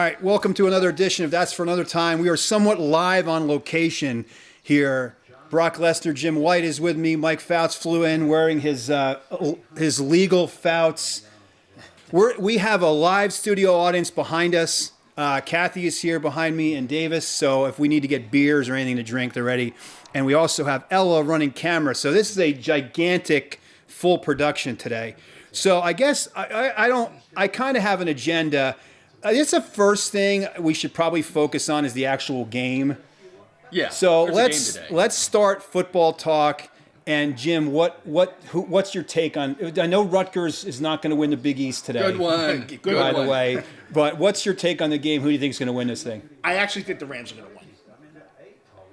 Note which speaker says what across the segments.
Speaker 1: right, welcome to another edition of That's for Another Time. We are somewhat live on location here. Brock Lesnar, Jim White is with me. Mike Fouts flew in wearing his legal Fouts. We have a live studio audience behind us. Kathy is here behind me and Davis, so if we need to get beers or anything to drink, they're ready. And we also have Ella running camera. So this is a gigantic full production today. So I guess I kind of have an agenda. I guess the first thing we should probably focus on is the actual game.
Speaker 2: Yeah.
Speaker 1: So let's start football talk. And Jim, what's your take on? I know Rutgers is not going to win the Big East today.
Speaker 2: Good one.
Speaker 1: By the way, but what's your take on the game? Who do you think is going to win this thing?
Speaker 3: I actually think the Rams are going to win.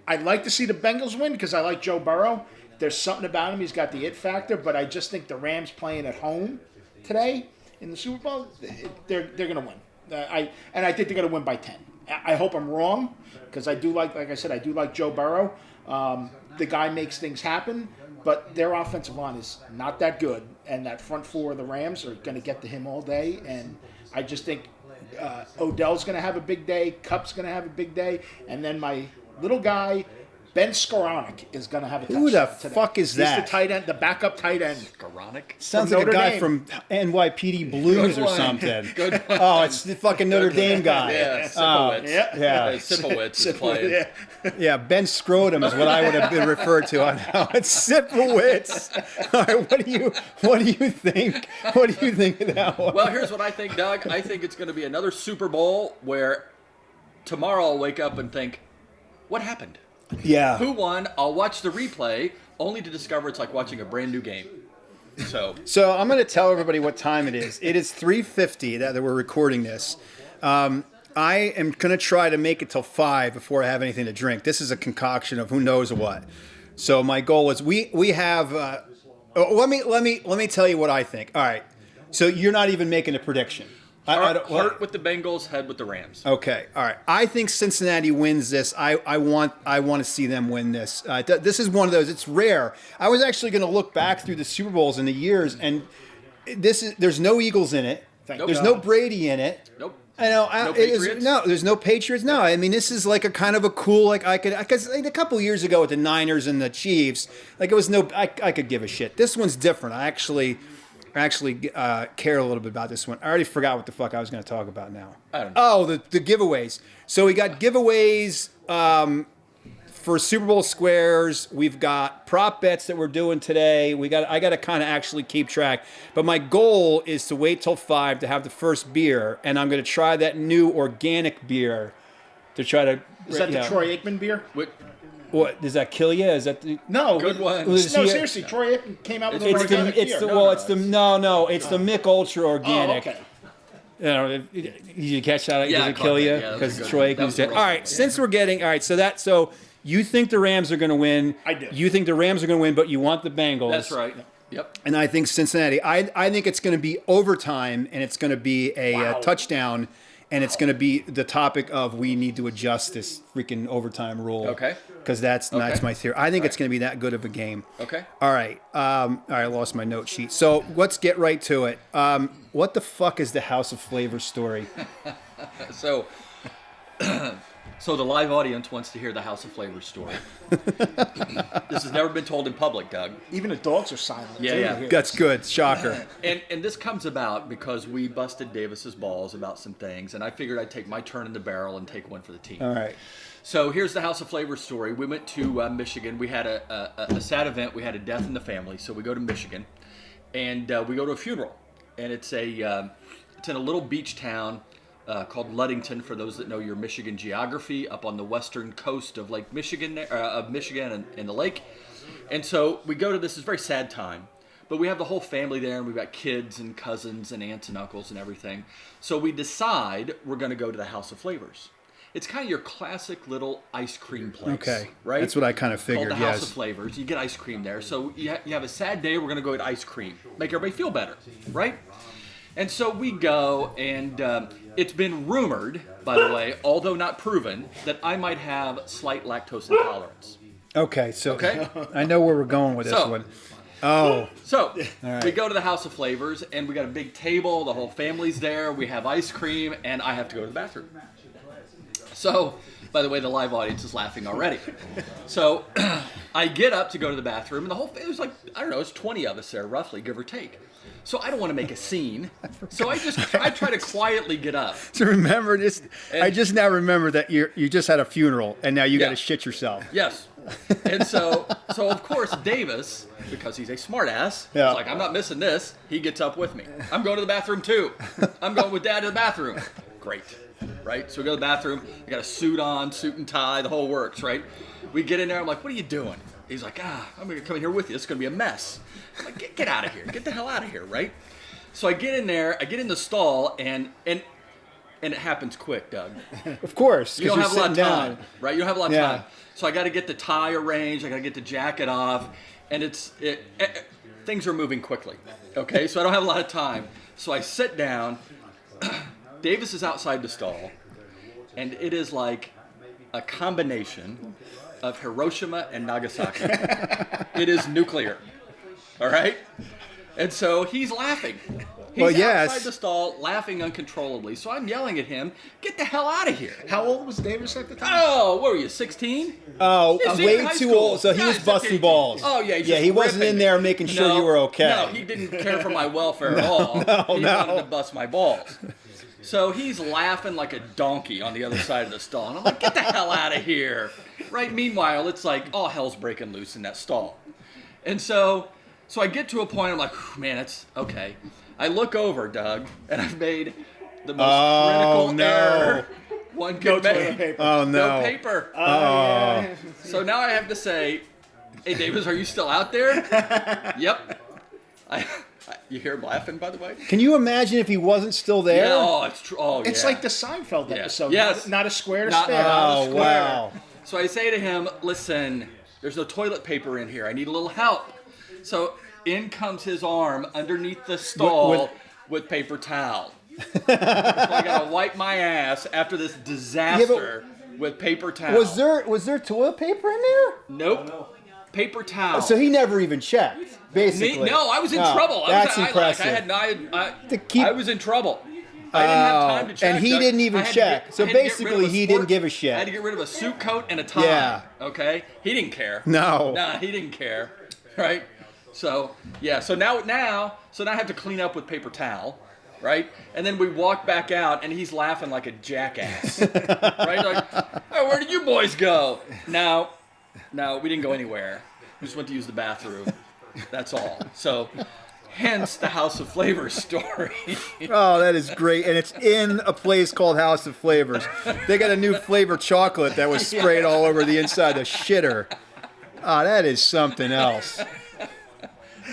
Speaker 3: I'd like to see the Bengals win because I like Joe Burrow. There's something about him. He's got the it factor. But I just think the Rams playing at home today in the Super Bowl, they're going to win. I think they're going to win by 10. I hope I'm wrong because I do like I said, I do like Joe Burrow. The guy makes things happen, but their offensive line is not that good, and that front four of the Rams are going to get to him all day. And I just think Odell's going to have a big day, Kupp's going to have a big day, and then my little guy Ben Skowronek is going to have a touchdown.
Speaker 1: Who the
Speaker 3: today.
Speaker 1: fuck is that?
Speaker 3: He's the tight end, the backup tight end.
Speaker 2: Skowronek?
Speaker 1: Sounds
Speaker 3: From
Speaker 1: like a
Speaker 3: Notre
Speaker 1: guy
Speaker 3: Dame.
Speaker 1: from NYPD Blues or something.
Speaker 2: Good one.
Speaker 1: Oh, it's the fucking Notre Dame guy.
Speaker 2: Yeah,
Speaker 1: Oh,
Speaker 2: Sipowicz.
Speaker 1: yeah.
Speaker 2: Sipowicz is playing.
Speaker 3: Yeah.
Speaker 1: Yeah, Ben Scrotum is what I would have been referred to on now. It's Sipowicz. All right, what do you think? What do you think of that one?
Speaker 2: Well, here's what I think, Doug. I think it's going to be another Super Bowl where tomorrow I'll wake up and think, what happened?
Speaker 1: Yeah.
Speaker 2: Who won? I'll watch the replay only to discover it's like watching a brand new game. So
Speaker 1: I'm going to tell everybody what time it is. It is 3:50 that we're recording this. I am going to try to make it till 5 before I have anything to drink. This is a concoction of who knows what. So my goal is we have. Let me tell you what I think. All right. So you're not even making a prediction.
Speaker 2: heart with the Bengals, head with the Rams.
Speaker 1: Okay, all right. I think Cincinnati wins this. I want to see them win this. This is one of those. It's rare. I was actually going to look back through the Super Bowls in the years, and there's no Eagles in it. There's no Brady in it.
Speaker 2: Nope.
Speaker 1: I know.
Speaker 2: No Patriots?
Speaker 1: There's no Patriots. No, I mean this is like a kind of a cool because a couple years ago with the Niners and the Chiefs, it was I could give a shit. This one's different. I actually care a little bit about this one. I already forgot what the fuck I was going to talk about now.
Speaker 2: I don't know.
Speaker 1: Oh, the giveaways. So we got giveaways for Super Bowl squares. We've got prop bets that we're doing today. I got to kind of actually keep track. But my goal is to wait till 5 to have the first beer, and I'm going to try that new organic beer to try to.
Speaker 3: Is that the Troy Aikman beer?
Speaker 1: What does that kill you? Is that the
Speaker 3: No.
Speaker 2: Good one.
Speaker 3: No, seriously, Troy Aikman came out with an organic beer.
Speaker 1: It's the Mick Ultra Organic.
Speaker 3: Oh, okay.
Speaker 1: You know, did you catch that?
Speaker 2: Yeah,
Speaker 1: Does
Speaker 2: I
Speaker 1: it
Speaker 2: caught
Speaker 1: kill
Speaker 2: that.
Speaker 1: you?
Speaker 2: Yeah, that was
Speaker 1: Because
Speaker 2: a good
Speaker 1: Troy
Speaker 2: one. That
Speaker 1: Aikman's
Speaker 2: was
Speaker 1: dead.
Speaker 2: a
Speaker 1: All
Speaker 2: rough
Speaker 1: right,
Speaker 2: one,
Speaker 1: since
Speaker 2: yeah.
Speaker 1: we're getting so you think the Rams are going to win?
Speaker 3: I do.
Speaker 1: You think the Rams are going to win, but you want the Bengals.
Speaker 2: That's right. Yep.
Speaker 1: And I think Cincinnati. I think it's going to be overtime, and it's going to be a touchdown, and it's going to be the topic of we need to adjust this freaking overtime rule.
Speaker 2: Okay.
Speaker 1: Because that's my theory. I think it's going to be that good of a game.
Speaker 2: Okay.
Speaker 1: All right. I lost my note sheet. So let's get right to it. What the fuck is the House of Flavor story?
Speaker 2: So the live audience wants to hear the House of Flavor story. This has never been told in public, Doug.
Speaker 3: Even the dogs are silent.
Speaker 2: Yeah,
Speaker 3: too,
Speaker 2: yeah.
Speaker 3: to hear
Speaker 1: That's
Speaker 3: this.
Speaker 1: good. Shocker.
Speaker 2: And this comes about because we busted Davis's balls about some things, and I figured I'd take my turn in the barrel and take one for the team.
Speaker 1: All right.
Speaker 2: So here's the House of Flavor story. We went to Michigan. We had a sad event. We had a death in the family, so we go to Michigan, and we go to a funeral. And it's in a little beach town called Ludington. For those that know your Michigan geography, up on the western coast of Lake Michigan, and the lake. And so we go to this. It's a very sad time. But we have the whole family there, and we've got kids and cousins and aunts and uncles and everything. So we decide we're going to go to the House of Flavors. It's kind of your classic little ice cream place.
Speaker 1: Okay.
Speaker 2: Right?
Speaker 1: That's what I kind of figured,
Speaker 2: Called the House
Speaker 1: yes.
Speaker 2: of Flavors. You get ice cream there. So you have a sad day, we're going to go get ice cream. Make everybody feel better, right? And so we go, and it's been rumored, by the way, although not proven, that I might have slight lactose intolerance.
Speaker 1: Okay. So
Speaker 2: Okay.
Speaker 1: I know where we're going with this
Speaker 2: So,
Speaker 1: one. Oh,
Speaker 2: So
Speaker 1: right.
Speaker 2: we go to the House of Flavors, and we got a big table. The whole family's there. We have ice cream, and I have to go to the bathroom. So, by the way, the live audience is laughing already. So I get up to go to the bathroom, and the whole it was like, I don't know, it's 20 of us there, roughly, give or take. So I don't want to make a scene. So I try to quietly get up.
Speaker 1: to remember this, I just now remember that you just had a funeral and now you got
Speaker 2: Yeah.
Speaker 1: to shit yourself.
Speaker 2: Yes. And so of course Davis, because he's a smartass,
Speaker 1: Yeah.
Speaker 2: is like, I'm not missing this. He gets up with me. I'm going to the bathroom too. I'm going with Dad to the bathroom. Great. Right? So we go to the bathroom. I got a suit on, suit and tie, the whole works, right? We get in there. I'm like, what are you doing? He's like, I'm going to come in here with you. It's going to be a mess. I'm like, get out of here. Get the hell out of here, right? So I get in there. I get in the stall, and it happens quick, Doug.
Speaker 1: Of course,
Speaker 2: You
Speaker 1: because
Speaker 2: don't
Speaker 1: you're
Speaker 2: have a lot
Speaker 1: sitting
Speaker 2: of time,
Speaker 1: down.
Speaker 2: right? You don't have a lot of
Speaker 1: Yeah.
Speaker 2: time. So I got to get the tie arranged. I got to get the jacket off, and things are moving quickly. Okay, so I don't have a lot of time. So I sit down. Davis is outside the stall, and it is like a combination of Hiroshima and Nagasaki. It is nuclear. All right? And so he's laughing. He's
Speaker 1: Well, yes.
Speaker 2: outside the stall laughing uncontrollably. So I'm yelling at him, get the hell out of here.
Speaker 3: How old was Davis at the time?
Speaker 2: Oh, what were you, 16?
Speaker 1: Oh,
Speaker 2: He's
Speaker 1: way
Speaker 2: in high
Speaker 1: too
Speaker 2: school.
Speaker 1: old. So he
Speaker 2: Yeah,
Speaker 1: was
Speaker 2: he's
Speaker 1: busting
Speaker 2: 15.
Speaker 1: balls.
Speaker 2: Oh, yeah. He's
Speaker 1: Yeah,
Speaker 2: just
Speaker 1: he wasn't
Speaker 2: ripping
Speaker 1: in
Speaker 2: me.
Speaker 1: there making sure you were okay.
Speaker 2: No, he didn't care for my welfare at all. He
Speaker 1: no.
Speaker 2: wanted to bust my balls. So he's laughing like a donkey on the other side of the stall. And I'm like, get the hell out of here. Right? Meanwhile, it's like, all hell's breaking loose in that stall. And so I get to a point, I'm like, man, it's okay. I look over, Doug, and I've made the most critical
Speaker 1: no.
Speaker 2: error one
Speaker 3: No
Speaker 2: could
Speaker 3: toilet
Speaker 2: make.
Speaker 3: paper.
Speaker 1: Oh,
Speaker 2: No
Speaker 1: no.
Speaker 2: paper.
Speaker 1: Oh.
Speaker 2: So now I have to say, hey, Davis, are you still out there? Yep. You hear him laughing, by the way?
Speaker 1: Can you imagine if he wasn't still there?
Speaker 2: Yeah, oh, it's true. Oh,
Speaker 3: It's
Speaker 2: yeah.
Speaker 3: like the Seinfeld
Speaker 2: Yeah.
Speaker 3: episode.
Speaker 2: Yes.
Speaker 3: Not a square to
Speaker 2: Not-
Speaker 3: spare.
Speaker 2: not-
Speaker 1: Oh,
Speaker 2: square.
Speaker 1: wow.
Speaker 2: So I say to him, listen, there's no toilet paper in here. I need a little help. So in comes his arm underneath the stall with paper towel. So I got to wipe my ass after this disaster with paper towel.
Speaker 1: Was there toilet paper in there?
Speaker 2: Nope. Paper towel.
Speaker 1: So he never even checked, basically.
Speaker 2: No, I was in
Speaker 1: Oh,
Speaker 2: trouble.
Speaker 1: That's
Speaker 2: I
Speaker 1: impressive.
Speaker 2: I was in trouble. I didn't have time to check.
Speaker 1: and he
Speaker 2: Doug.
Speaker 1: didn't even
Speaker 2: I had to
Speaker 1: check.
Speaker 2: get-
Speaker 1: So
Speaker 2: I had to get rid of
Speaker 1: basically,
Speaker 2: a
Speaker 1: he
Speaker 2: sport-
Speaker 1: didn't give a shit.
Speaker 2: I had to get rid of a suit coat and a tie.
Speaker 1: Yeah.
Speaker 2: Okay. He didn't care.
Speaker 1: No.
Speaker 2: Nah, he didn't care. Right. So yeah. So now I have to clean up with paper towel. Right. And then we walk back out, and he's laughing like a jackass. Right. Like, oh, where did you boys go? No, we didn't go anywhere. We just went to use the bathroom. That's all. So. Hence the House of Flavors story.
Speaker 1: Oh, that is great. And it's in a place called House of Flavors. They got a new flavor chocolate that was sprayed all over the inside of the shitter. Oh, that is something else.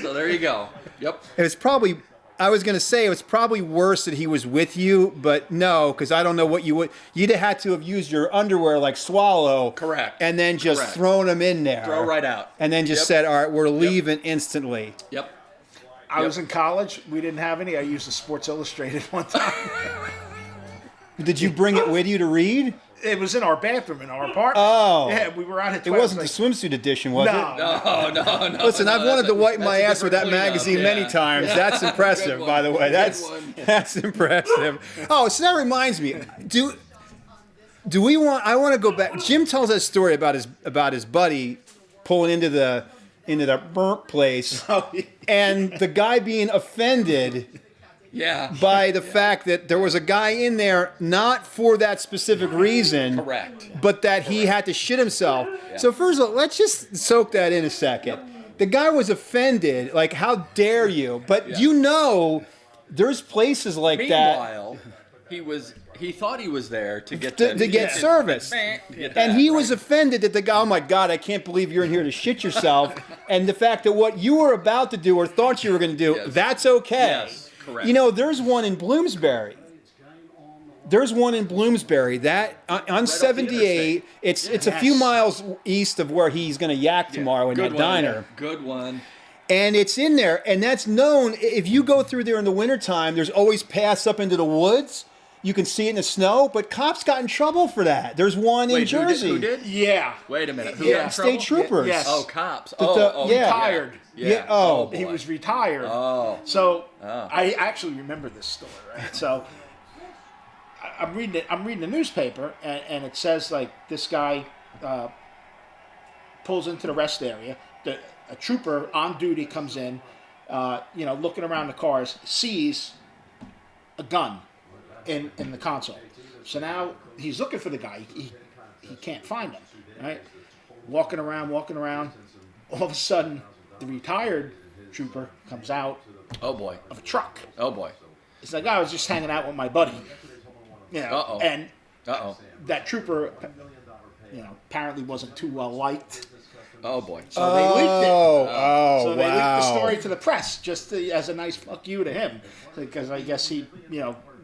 Speaker 2: So there you go. Yep.
Speaker 1: And it's probably, I was going to say, it was probably worse that he was with you, but no, because I don't know what you'd have had to have used your underwear like Swallow.
Speaker 2: Correct.
Speaker 1: And then just
Speaker 2: Correct.
Speaker 1: thrown them in there.
Speaker 2: Throw right out.
Speaker 1: And then just
Speaker 2: Yep.
Speaker 1: said, all right, we're leaving instantly.
Speaker 2: Yep.
Speaker 3: I was in college. We didn't have any. I used the Sports Illustrated one time.
Speaker 1: Did you bring it with you to read?
Speaker 3: It was in our bathroom in our apartment.
Speaker 1: Oh.
Speaker 3: Yeah, we were out at
Speaker 1: It
Speaker 3: 12.
Speaker 1: wasn't the swimsuit edition, was
Speaker 3: No.
Speaker 1: it?
Speaker 2: No.
Speaker 1: Listen, I've wanted to wipe my ass with that
Speaker 2: different cleanup,
Speaker 1: magazine
Speaker 2: yeah.
Speaker 1: many times. That's impressive,
Speaker 2: Good
Speaker 1: by the
Speaker 2: one.
Speaker 1: way.
Speaker 2: Good
Speaker 1: That's
Speaker 2: one.
Speaker 1: that's impressive. Oh, so that reminds me. Do we want? I want to go back. Jim tells that story about his buddy pulling into the burnt place, and the guy being offended
Speaker 2: Yeah.
Speaker 1: by the fact that there was a guy in there not for that specific reason.
Speaker 2: Correct.
Speaker 1: But that he had to shit himself. So first of all, let's just soak that in a second. The guy was offended. Like, how dare you? But you know, there's places like that
Speaker 2: Meanwhile, he thought he was there to get
Speaker 1: to get service.
Speaker 2: To get
Speaker 1: And
Speaker 2: that,
Speaker 1: he
Speaker 2: right?
Speaker 1: was offended that the guy, oh my God, I can't believe you're in here to shit yourself. And the fact that what you were about to do or thought you were going to do,
Speaker 2: Yes.
Speaker 1: that's okay.
Speaker 2: Yes, correct.
Speaker 1: You know, there's one in Bloomsbury. That on 78. It's a few miles east of where he's going to yak tomorrow in
Speaker 2: Good
Speaker 1: that
Speaker 2: one.
Speaker 1: diner.
Speaker 2: Good one.
Speaker 1: And it's in there, and that's known. If you go through there in the wintertime, there's always paths up into the woods. you can see it in the snow, but cops got in trouble for that. There's one in
Speaker 2: Wait,
Speaker 1: Jersey.
Speaker 2: Who did?
Speaker 3: Yeah.
Speaker 2: Wait a minute. Who
Speaker 3: Yeah.
Speaker 2: got in
Speaker 1: State
Speaker 2: trouble?
Speaker 1: troopers.
Speaker 3: Yes.
Speaker 2: Oh, cops.
Speaker 1: the- yeah.
Speaker 3: Retired.
Speaker 1: Yeah, oh.
Speaker 2: boy.
Speaker 3: He was retired.
Speaker 2: Oh.
Speaker 3: So I actually remember this story, right? So I'm reading the newspaper, and it says like this guy pulls into the rest area. A trooper on duty comes in, looking around the cars, sees a gun in the console. So now he's looking for the guy. He can't find him, right? Walking around. All of a sudden, the retired trooper comes out
Speaker 2: Oh boy.
Speaker 3: of a truck.
Speaker 2: Oh boy.
Speaker 3: It's like, I was just hanging out with my buddy.
Speaker 2: Uh-oh.
Speaker 3: And
Speaker 2: Uh-oh.
Speaker 3: that trooper, apparently wasn't too well liked.
Speaker 2: Oh boy.
Speaker 3: So they leaked it.
Speaker 1: Oh,
Speaker 3: So they leaked
Speaker 1: wow.
Speaker 3: the story to the press just as a nice fuck you to him. Because I guess he,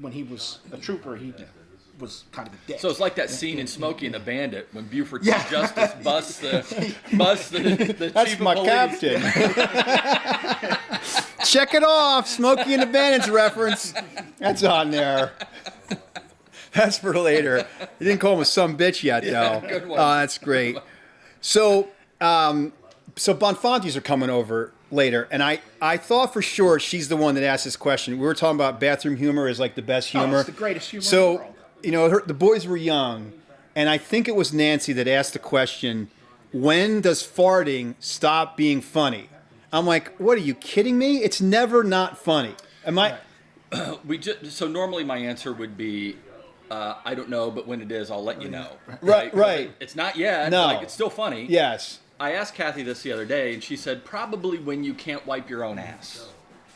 Speaker 3: when he was a trooper, he was kind of a dick.
Speaker 2: So it's like that scene in Smokey and the Bandit when Buford
Speaker 3: Yeah.
Speaker 2: Justice busts the
Speaker 1: That's
Speaker 2: chief
Speaker 1: my
Speaker 2: of police.
Speaker 1: captain. Check it off. Smokey and the Bandits reference. That's on there. That's for later. You didn't call him a some bitch yet, though.
Speaker 2: good one.
Speaker 1: Oh, that's great. So Bonfantes are coming over later, and I thought for sure she's the one that asked this question. We were talking about bathroom humor is like the best humor.
Speaker 3: it's the greatest humor in the
Speaker 1: So,
Speaker 3: world.
Speaker 1: the boys were young, and I think it was Nancy that asked the question, when does farting stop being funny? I'm like, what, are you kidding me? It's never not funny. Am I?
Speaker 2: So normally my answer would be, I don't know, but when it is, I'll let you know.
Speaker 1: Right.
Speaker 2: It's not yet.
Speaker 1: No.
Speaker 2: Like, it's still funny.
Speaker 1: Yes.
Speaker 2: I asked Kathy this the other day, and she said probably when you can't wipe your own ass.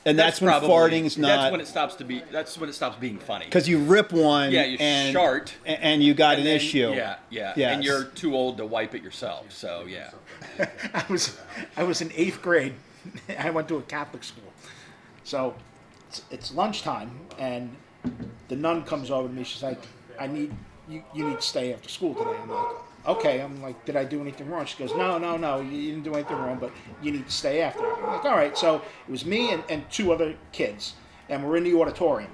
Speaker 1: And that's when farting's not.
Speaker 2: That's when it stops to be. That's when it stops being funny.
Speaker 1: Because you rip one.
Speaker 2: Yeah, you
Speaker 1: and,
Speaker 2: shart.
Speaker 1: And you got
Speaker 2: And
Speaker 1: an
Speaker 2: then-
Speaker 1: issue.
Speaker 2: Yeah.
Speaker 1: Yes.
Speaker 2: And you're too old to wipe it yourself. So yeah.
Speaker 3: I was in 8th grade. I went to a Catholic school. So it's lunchtime, and the nun comes over to me. She's like, I need you need to stay after school today. I'm like, okay. I'm like, did I do anything wrong? She goes, no, you didn't do anything wrong, but you need to stay after. I'm like, all right. So it was me and 2 other kids, and we're in the auditorium.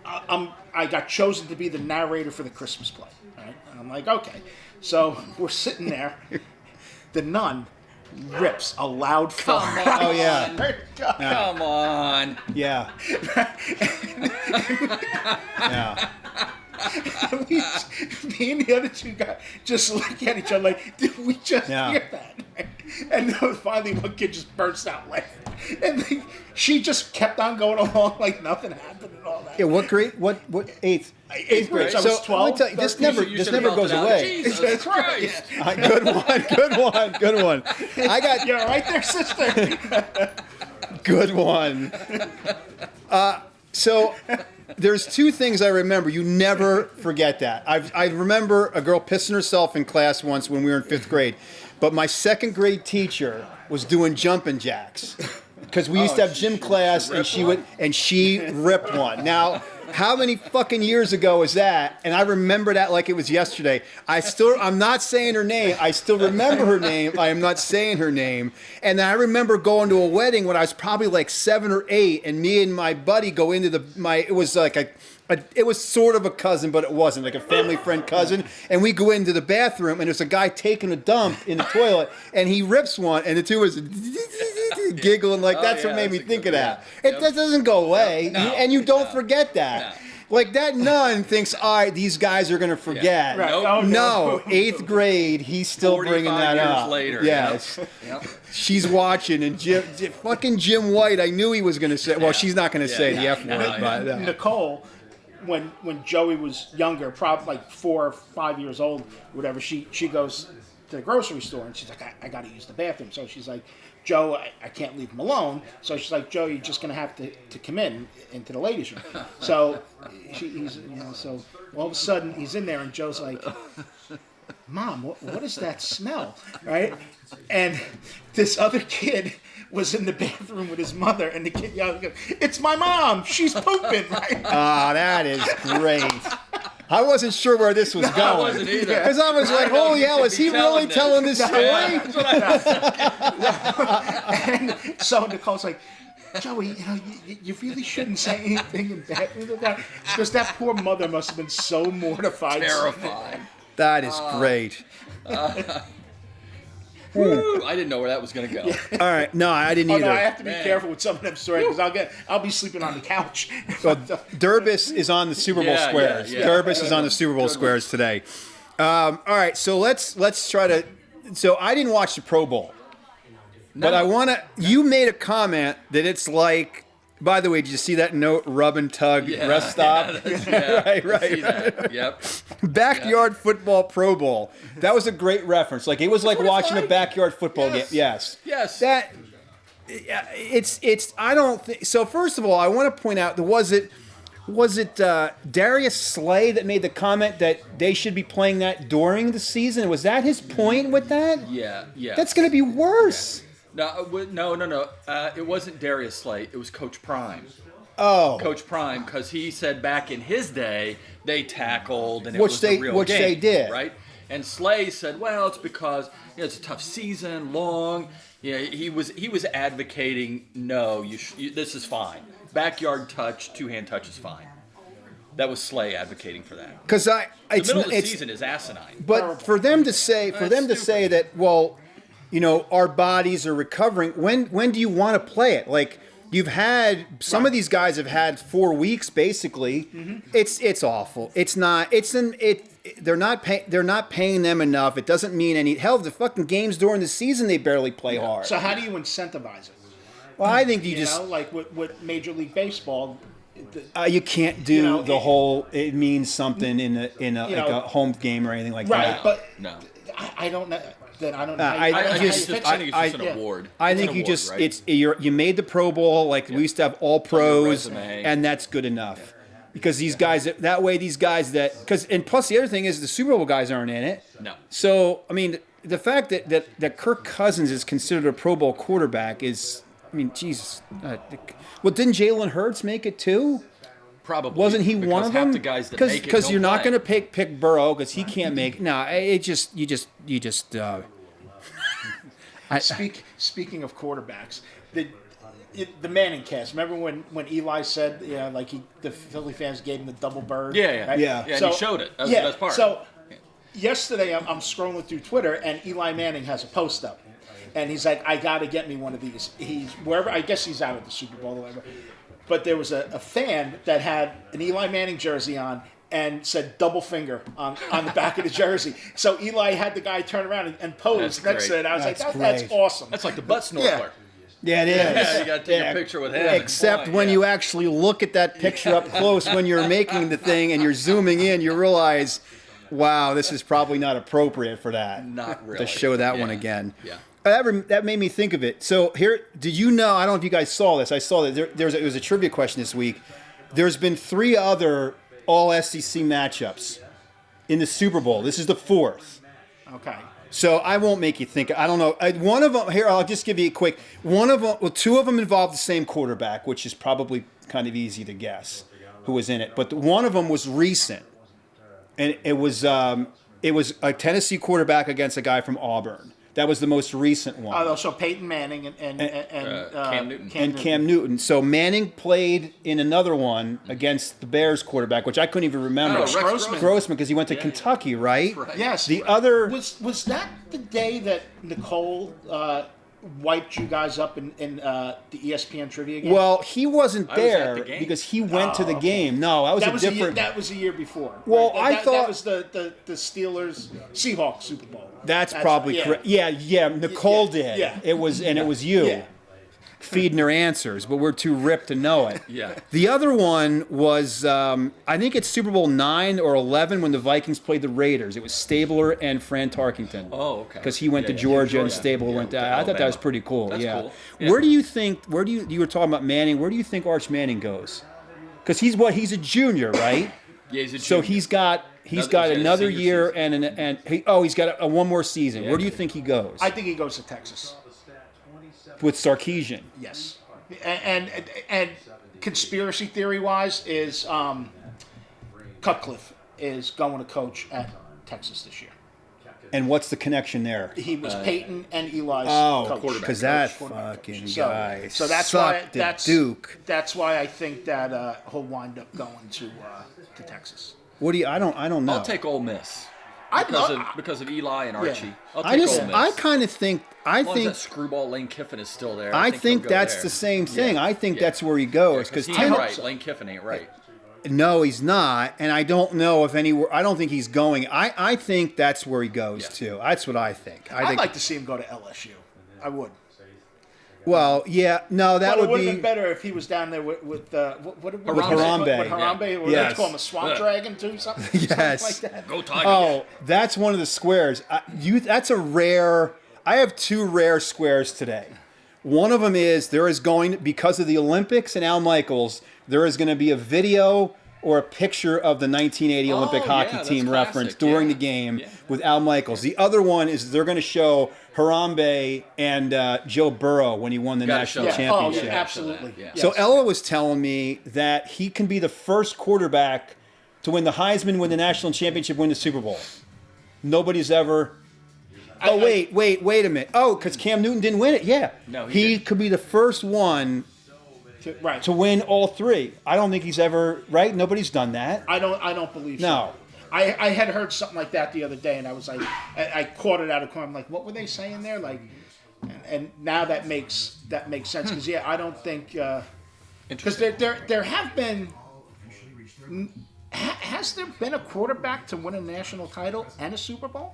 Speaker 3: I got chosen to be the narrator for the Christmas play. Right? And I'm like, okay. So we're sitting there. The nun rips a loud fart.
Speaker 1: Oh, yeah.
Speaker 2: Come on.
Speaker 1: Yeah. Yeah.
Speaker 3: Me and the other 2 guys just look at each other like, did we just hear that? And then finally one kid just bursts out laughing. And she just kept on going along like nothing happened and all that.
Speaker 1: Yeah, what grade? What 8th?
Speaker 3: 8th grade. So I was 12.
Speaker 1: let me tell you, this
Speaker 3: 13.
Speaker 1: never
Speaker 2: You
Speaker 1: this
Speaker 2: should've
Speaker 1: never
Speaker 2: belted
Speaker 1: goes
Speaker 2: out,
Speaker 1: away.
Speaker 2: Jesus Christ.
Speaker 1: Good one. I got
Speaker 3: You're right there, sister.
Speaker 1: good one. So there's 2 things I remember. You never forget that. I remember a girl pissing herself in class once when we were in 5th grade. But my 2nd grade teacher was doing jumping jacks. Because we used to have gym class, and she ripped one. Now, how many fucking years ago is that? And I remember that like it was yesterday. I'm not saying her name. I still remember her name. I am not saying her name. And I remember going to a wedding when I was probably like 7 or 8, and me and my buddy go into it was like it was sort of a cousin, but it wasn't, like a family friend cousin. And we go into the bathroom, and there's a guy taking a dump in the toilet, and he rips one, and the 2 was giggling like that's what made me think of that. That doesn't go away, and you don't forget that. Like that nun thinks, all right, these guys are gonna forget.
Speaker 3: Right.
Speaker 2: Nope.
Speaker 3: Oh,
Speaker 1: No, 8th grade, he's still
Speaker 2: 45
Speaker 1: bringing that
Speaker 2: years
Speaker 1: up.
Speaker 2: later.
Speaker 1: Yes.
Speaker 2: Yep.
Speaker 1: She's watching, and fucking Jim White, I knew he was gonna say, well, she's not gonna say the F word,
Speaker 2: no,
Speaker 1: but
Speaker 3: Nicole, when Joey was younger, probably like 4 or 5 years old, whatever, she goes to the grocery store and she's like, I got to use the bathroom. So she's like, Joe, I can't leave him alone. So she's like, Joe, you're just gonna have to come into the ladies' room. So so all of a sudden he's in there and Joe's like, Mom, what is that smell? Right? And this other kid was in the bathroom with his mother, and the kid yelled, "It's my mom! She's pooping!" Right?
Speaker 1: ah, that is great. I wasn't sure where this was
Speaker 2: I
Speaker 1: going.
Speaker 2: wasn't either.
Speaker 1: Because I was like,
Speaker 2: I know
Speaker 1: holy
Speaker 2: you
Speaker 1: hell,
Speaker 2: should
Speaker 1: is
Speaker 2: be
Speaker 1: he really telling this story?
Speaker 2: Yeah, that's what I
Speaker 3: And so Nicole's like, Joey, you really shouldn't say anything in bad about that. Because that poor mother must have been so mortified.
Speaker 2: Terrified.
Speaker 1: That is great.
Speaker 2: Woo, I didn't know where that was going to go.
Speaker 1: All right, no, I didn't
Speaker 3: Oh
Speaker 1: either.
Speaker 3: no, I have to be
Speaker 2: Man.
Speaker 3: careful with some of them stories because I'll be sleeping on the couch.
Speaker 1: Well, Durbus is on the Super Bowl
Speaker 2: Yeah,
Speaker 1: squares.
Speaker 2: yeah, yeah.
Speaker 1: Durbus is on the Super Bowl squares today. All right, so let's try to. So I didn't watch the Pro Bowl, but I want to. You made a comment that it's like. By the way, did you see that note? Rub and tug,
Speaker 2: Yeah,
Speaker 1: rest stop.
Speaker 2: yeah,
Speaker 1: Right,
Speaker 2: I see that. Yep.
Speaker 1: Backyard football Pro Bowl. That was a great reference. Like it was like
Speaker 2: what it's
Speaker 1: watching a
Speaker 2: like.
Speaker 1: backyard football
Speaker 2: Yes.
Speaker 1: game. Yes.
Speaker 2: Yes.
Speaker 1: That it's. I don't think so. First of all, I want to point out was it Darius Slay that made the comment that they should be playing that during the season? Was that his point with that?
Speaker 2: Yeah.
Speaker 1: That's going to be worse.
Speaker 2: No. It wasn't Darius Slay. It was Coach Prime.
Speaker 1: Oh,
Speaker 2: Coach Prime, because he said back in his day they tackled and it
Speaker 1: Which
Speaker 2: was
Speaker 1: they-
Speaker 2: a real
Speaker 1: which
Speaker 2: game,
Speaker 1: they did.
Speaker 2: right? And Slay said, well, it's because it's a tough season, long. He was advocating no, this is fine. Backyard touch, two-hand touch is fine. That was Slay advocating for that.
Speaker 1: because
Speaker 2: The middle of the season is asinine.
Speaker 1: But for them to say, that, well, our bodies are recovering. When do you want to play it? Like you've had some of these guys have had 4 weeks basically. It's awful. It's not. They're not paying them enough. It doesn't mean any. Hell, the fucking games during the season they barely play hard.
Speaker 3: So how do you incentivize it?
Speaker 1: Well, I think you
Speaker 3: You
Speaker 1: just
Speaker 3: know, like with Major League Baseball.
Speaker 1: you can't do
Speaker 3: know,
Speaker 1: the whole. It means something in a like a home game or anything like
Speaker 3: Right,
Speaker 1: that.
Speaker 3: but
Speaker 2: No.
Speaker 3: I don't know. That I don't know.
Speaker 1: I
Speaker 3: how you-
Speaker 2: I
Speaker 3: how
Speaker 2: think
Speaker 3: you
Speaker 2: it's
Speaker 3: fix
Speaker 2: just, I
Speaker 3: it.
Speaker 2: think it's just an
Speaker 3: yeah.
Speaker 2: award.
Speaker 1: I
Speaker 2: It's an
Speaker 1: think you
Speaker 2: award,
Speaker 1: just
Speaker 2: right?
Speaker 1: you made the Pro Bowl like we used to have all pros,
Speaker 2: resume.
Speaker 1: and that's good enough. Because these guys that way these guys and plus the other thing is the Super Bowl guys aren't in it.
Speaker 2: No.
Speaker 1: So I mean the fact that Kirk Cousins is considered a Pro Bowl quarterback is Jesus. Well, didn't Jalen Hurts make it too?
Speaker 2: Probably.
Speaker 1: Wasn't he
Speaker 2: because
Speaker 1: one of
Speaker 2: half
Speaker 1: them?
Speaker 2: the guys that make it
Speaker 1: Because
Speaker 2: don't
Speaker 1: you're not
Speaker 2: play.
Speaker 1: going to pick Burrow because he can't make. No, it just you just.
Speaker 3: Speaking of quarterbacks, the Manning cast. Remember when Eli said, the Philly fans gave him the double bird?
Speaker 2: Yeah.
Speaker 3: right?
Speaker 1: Yeah.
Speaker 2: Yeah, and he showed it. That was the best part.
Speaker 3: So yesterday I'm scrolling through Twitter and Eli Manning has a post up, and he's like, "I got to get me one of these." He's wherever. I guess he's out at the Super Bowl or whatever. But there was a fan that had an Eli Manning jersey on and said double finger on the back of the jersey. So Eli had the guy turn around and pose
Speaker 2: That's
Speaker 3: next to
Speaker 2: great.
Speaker 3: it. I was
Speaker 1: That's
Speaker 3: like, that's
Speaker 1: great.
Speaker 3: awesome.
Speaker 2: That's like the butt snorkeler.
Speaker 3: Yeah.
Speaker 1: Yeah, it is.
Speaker 2: Yeah, you got to take a picture with him.
Speaker 1: Except
Speaker 2: Boy,
Speaker 1: when
Speaker 2: yeah.
Speaker 1: you actually look at that picture up close when you're making the thing and you're zooming in, you realize, wow, this is probably not appropriate for that.
Speaker 2: Not really.
Speaker 1: To show that one
Speaker 2: Yeah.
Speaker 1: again.
Speaker 2: Yeah.
Speaker 1: That made me think of it. So here, did you know? I don't know if you guys saw this. I saw that it was a trivia question this week. There's been 3 other All SEC matchups in the Super Bowl. This is the 4th.
Speaker 3: Okay.
Speaker 1: So I won't make you think. I don't know. One of them here. I'll just give you a quick. One of them. Well, 2 of them involved the same quarterback, which is probably kind of easy to guess who was in it. But one of them was recent, and it was a Tennessee quarterback against a guy from Auburn. That was the most recent one.
Speaker 3: So Peyton Manning and
Speaker 2: Cam Newton.
Speaker 1: And Cam Newton. So Manning played in another one against the Bears quarterback, which I couldn't even remember.
Speaker 2: Oh, Rex
Speaker 3: Grossman.
Speaker 1: Grossman, because he went to Kentucky, right?
Speaker 3: Yes.
Speaker 1: The other.
Speaker 3: Was that the day that Nicole wiped you guys up in the ESPN trivia game?
Speaker 1: Well, he wasn't
Speaker 2: I was at
Speaker 1: there
Speaker 2: the game.
Speaker 1: because he went to the game. No, that was a different.
Speaker 3: that was a year before.
Speaker 1: Well,
Speaker 3: Right?
Speaker 1: I
Speaker 3: that
Speaker 1: thought-
Speaker 3: was the Steelers Seahawks Super Bowl.
Speaker 1: That's probably
Speaker 3: yeah.
Speaker 1: correct. Yeah. Nicole
Speaker 3: Yeah,
Speaker 1: did.
Speaker 3: yeah.
Speaker 1: It was you.
Speaker 3: Yeah.
Speaker 1: Feeding her answers, but we're too ripped to know it.
Speaker 2: Yeah.
Speaker 1: The other one was, I think it's Super Bowl 9 or 11 when the Vikings played the Raiders. It was Stabler and Fran Tarkington.
Speaker 2: Oh, okay.
Speaker 1: Because he went
Speaker 2: Yeah,
Speaker 1: to
Speaker 2: yeah,
Speaker 1: Georgia and
Speaker 2: Georgia.
Speaker 1: Stabler
Speaker 2: Yeah,
Speaker 1: went to.
Speaker 2: to
Speaker 1: I thought that was
Speaker 2: Alabama.
Speaker 1: pretty cool.
Speaker 2: That's
Speaker 1: yeah.
Speaker 2: cool. Yeah.
Speaker 1: Where do you think? You were talking about Manning? Where do you think Arch Manning goes? Because he's a junior, right?
Speaker 2: Yeah, he's a
Speaker 1: So
Speaker 2: junior.
Speaker 1: he's got
Speaker 2: Another-
Speaker 1: another
Speaker 2: senior
Speaker 1: year
Speaker 2: season.
Speaker 1: he's got a one more season. Where do you think he goes?
Speaker 3: I think he goes to Texas.
Speaker 1: With Sarkisian.
Speaker 3: Yes. And conspiracy theory wise is Cutcliffe is going to coach at Texas this year.
Speaker 1: And what's the connection there?
Speaker 3: He was Peyton and Eli's
Speaker 1: Oh,
Speaker 3: coach.
Speaker 1: because that
Speaker 3: Quarterback
Speaker 1: fucking
Speaker 3: coach.
Speaker 1: guy
Speaker 3: So that's why
Speaker 1: sucked at Duke.
Speaker 3: That's why I think that he'll wind up going to Texas.
Speaker 1: What do you? I don't know.
Speaker 2: I'll take Ole Miss
Speaker 3: I'd love.
Speaker 2: because of Eli and Archie. I'll take
Speaker 1: I just,
Speaker 2: Ole Miss.
Speaker 1: I kind of think,
Speaker 2: as long as that screwball Lane Kiffin is still there.
Speaker 1: I
Speaker 2: he'll
Speaker 1: think
Speaker 2: go
Speaker 1: that's
Speaker 2: there.
Speaker 1: the same thing.
Speaker 2: Yeah.
Speaker 1: I think
Speaker 2: Yeah.
Speaker 1: that's where he goes
Speaker 2: Because
Speaker 1: because
Speaker 2: he ain't right. Lane Kiffin ain't right.
Speaker 1: No, he's not, and I don't know if anywhere. I don't think he's going. I think that's where he goes to. That's what I think. I
Speaker 3: I'd
Speaker 1: think.
Speaker 3: like to see him go to LSU. I would.
Speaker 1: Well, yeah, no, that
Speaker 3: But it
Speaker 1: would
Speaker 3: have
Speaker 1: be
Speaker 3: been better if he was down there with
Speaker 2: Harambe.
Speaker 3: With Harambe. Or
Speaker 1: Yes.
Speaker 3: let's call him a swamp
Speaker 2: Yeah.
Speaker 3: dragon too. Something,
Speaker 1: Yes.
Speaker 3: something like that.
Speaker 2: Go Tigers.
Speaker 1: Oh, that's one of the squares. That's a rare. I have two rare squares today. One of them is there is going, because of the Olympics and Al Michaels, there is going to be a video or a picture of the 1980 Olympic
Speaker 2: yeah,
Speaker 1: hockey
Speaker 2: that's
Speaker 1: team
Speaker 2: classic,
Speaker 1: reference during
Speaker 2: yeah.
Speaker 1: the game
Speaker 2: Yeah.
Speaker 1: with Al Michaels. The other one is they're going to show Harambe and Joe Burrow when he won the
Speaker 2: Gotta
Speaker 1: national
Speaker 2: show
Speaker 3: Yeah.
Speaker 2: that.
Speaker 3: Oh,
Speaker 1: championship.
Speaker 3: yeah, absolutely.
Speaker 2: Yeah.
Speaker 3: Yes.
Speaker 1: So Ella was telling me that he can be the first quarterback to win the Heisman, win the national championship, win the Super Bowl. Nobody's ever. Oh, wait a minute. Oh, because Cam Newton didn't win it. Yeah.
Speaker 2: No,
Speaker 1: he
Speaker 2: he didn't.
Speaker 1: could be the first one
Speaker 3: Right.
Speaker 1: to win all three. I don't think he's ever, right? Nobody's done that.
Speaker 3: I don't believe
Speaker 1: No.
Speaker 3: so. I had heard something like that the other day, and I was like, I caught it out of corner. I'm like, what were they saying there? Like, and now that makes sense because I don't think because
Speaker 2: Interesting.
Speaker 3: there have been. Has there been a quarterback to win a national title and a Super Bowl?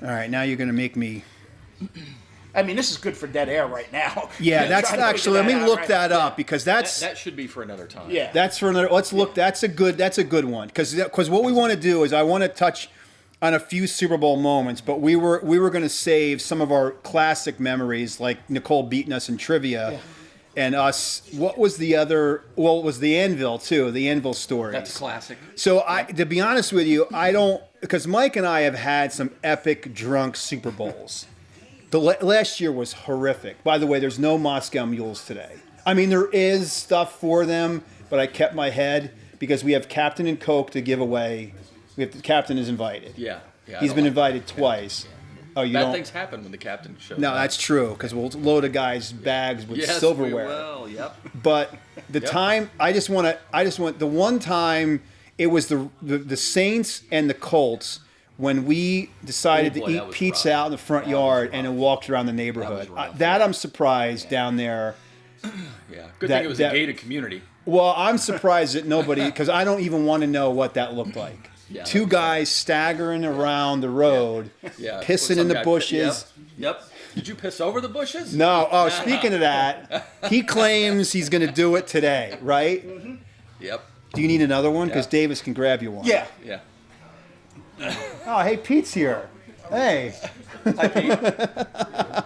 Speaker 1: All right, now you're going to make me.
Speaker 3: I mean, this is good for dead air right now.
Speaker 1: Yeah, that's
Speaker 3: Trying to figure
Speaker 1: actually. Let me
Speaker 3: out,
Speaker 1: look
Speaker 3: right?
Speaker 1: that up because that's.
Speaker 2: That should be for another time.
Speaker 3: Yeah.
Speaker 1: That's for another. Let's look. That's a good one because what we want to do is I want to touch on a few Super Bowl moments, but we were going to save some of our classic memories like Nicole beating us in trivia, and us. What was the other? Well, it was the Anvil too. The Anvil stories.
Speaker 2: That's classic.
Speaker 1: So to be honest with you, I don't because Mike and I have had some epic drunk Super Bowls. The last year was horrific. By the way, there's no Moscow Mules today. I mean, there is stuff for them, but I kept my head because we have Captain and Coke to give away. The captain is invited.
Speaker 2: Yeah. Yeah.
Speaker 1: He's been invited twice. Oh, you
Speaker 2: Bad
Speaker 1: don't?
Speaker 2: things happen when the captain shows
Speaker 1: No,
Speaker 2: up.
Speaker 1: that's true because we'll load a guy's bags with
Speaker 2: Yes,
Speaker 1: silverware.
Speaker 2: we will. Yep.
Speaker 1: But the time I just want the one time it was the Saints and the Colts when we decided
Speaker 2: Oh, boy,
Speaker 1: to
Speaker 2: that
Speaker 1: eat
Speaker 2: was
Speaker 1: pizza
Speaker 2: rough.
Speaker 1: out in the front yard and then walked around the neighborhood.
Speaker 2: rough.
Speaker 1: That I'm surprised down there.
Speaker 2: Yeah. Good
Speaker 1: That-
Speaker 2: thing it was
Speaker 1: that-
Speaker 2: a gated community.
Speaker 1: Well, I'm surprised that nobody because I don't even want to know what that looked like.
Speaker 2: Yeah,
Speaker 1: Two
Speaker 2: that was
Speaker 1: guys staggering around the road,
Speaker 2: Yeah.
Speaker 1: pissing
Speaker 2: Some
Speaker 1: in the
Speaker 2: guy-
Speaker 1: bushes.
Speaker 2: Yep. Did you piss over the bushes?
Speaker 1: No. Oh, speaking of that, he claims he's going to do it today, right?
Speaker 2: Yep.
Speaker 1: Do you need another one? Because
Speaker 2: Yeah.
Speaker 1: Davis can grab you one.
Speaker 3: Yeah.
Speaker 2: Yeah.
Speaker 1: Oh, hey, Pete's here. Hey.
Speaker 2: Hi, Pete.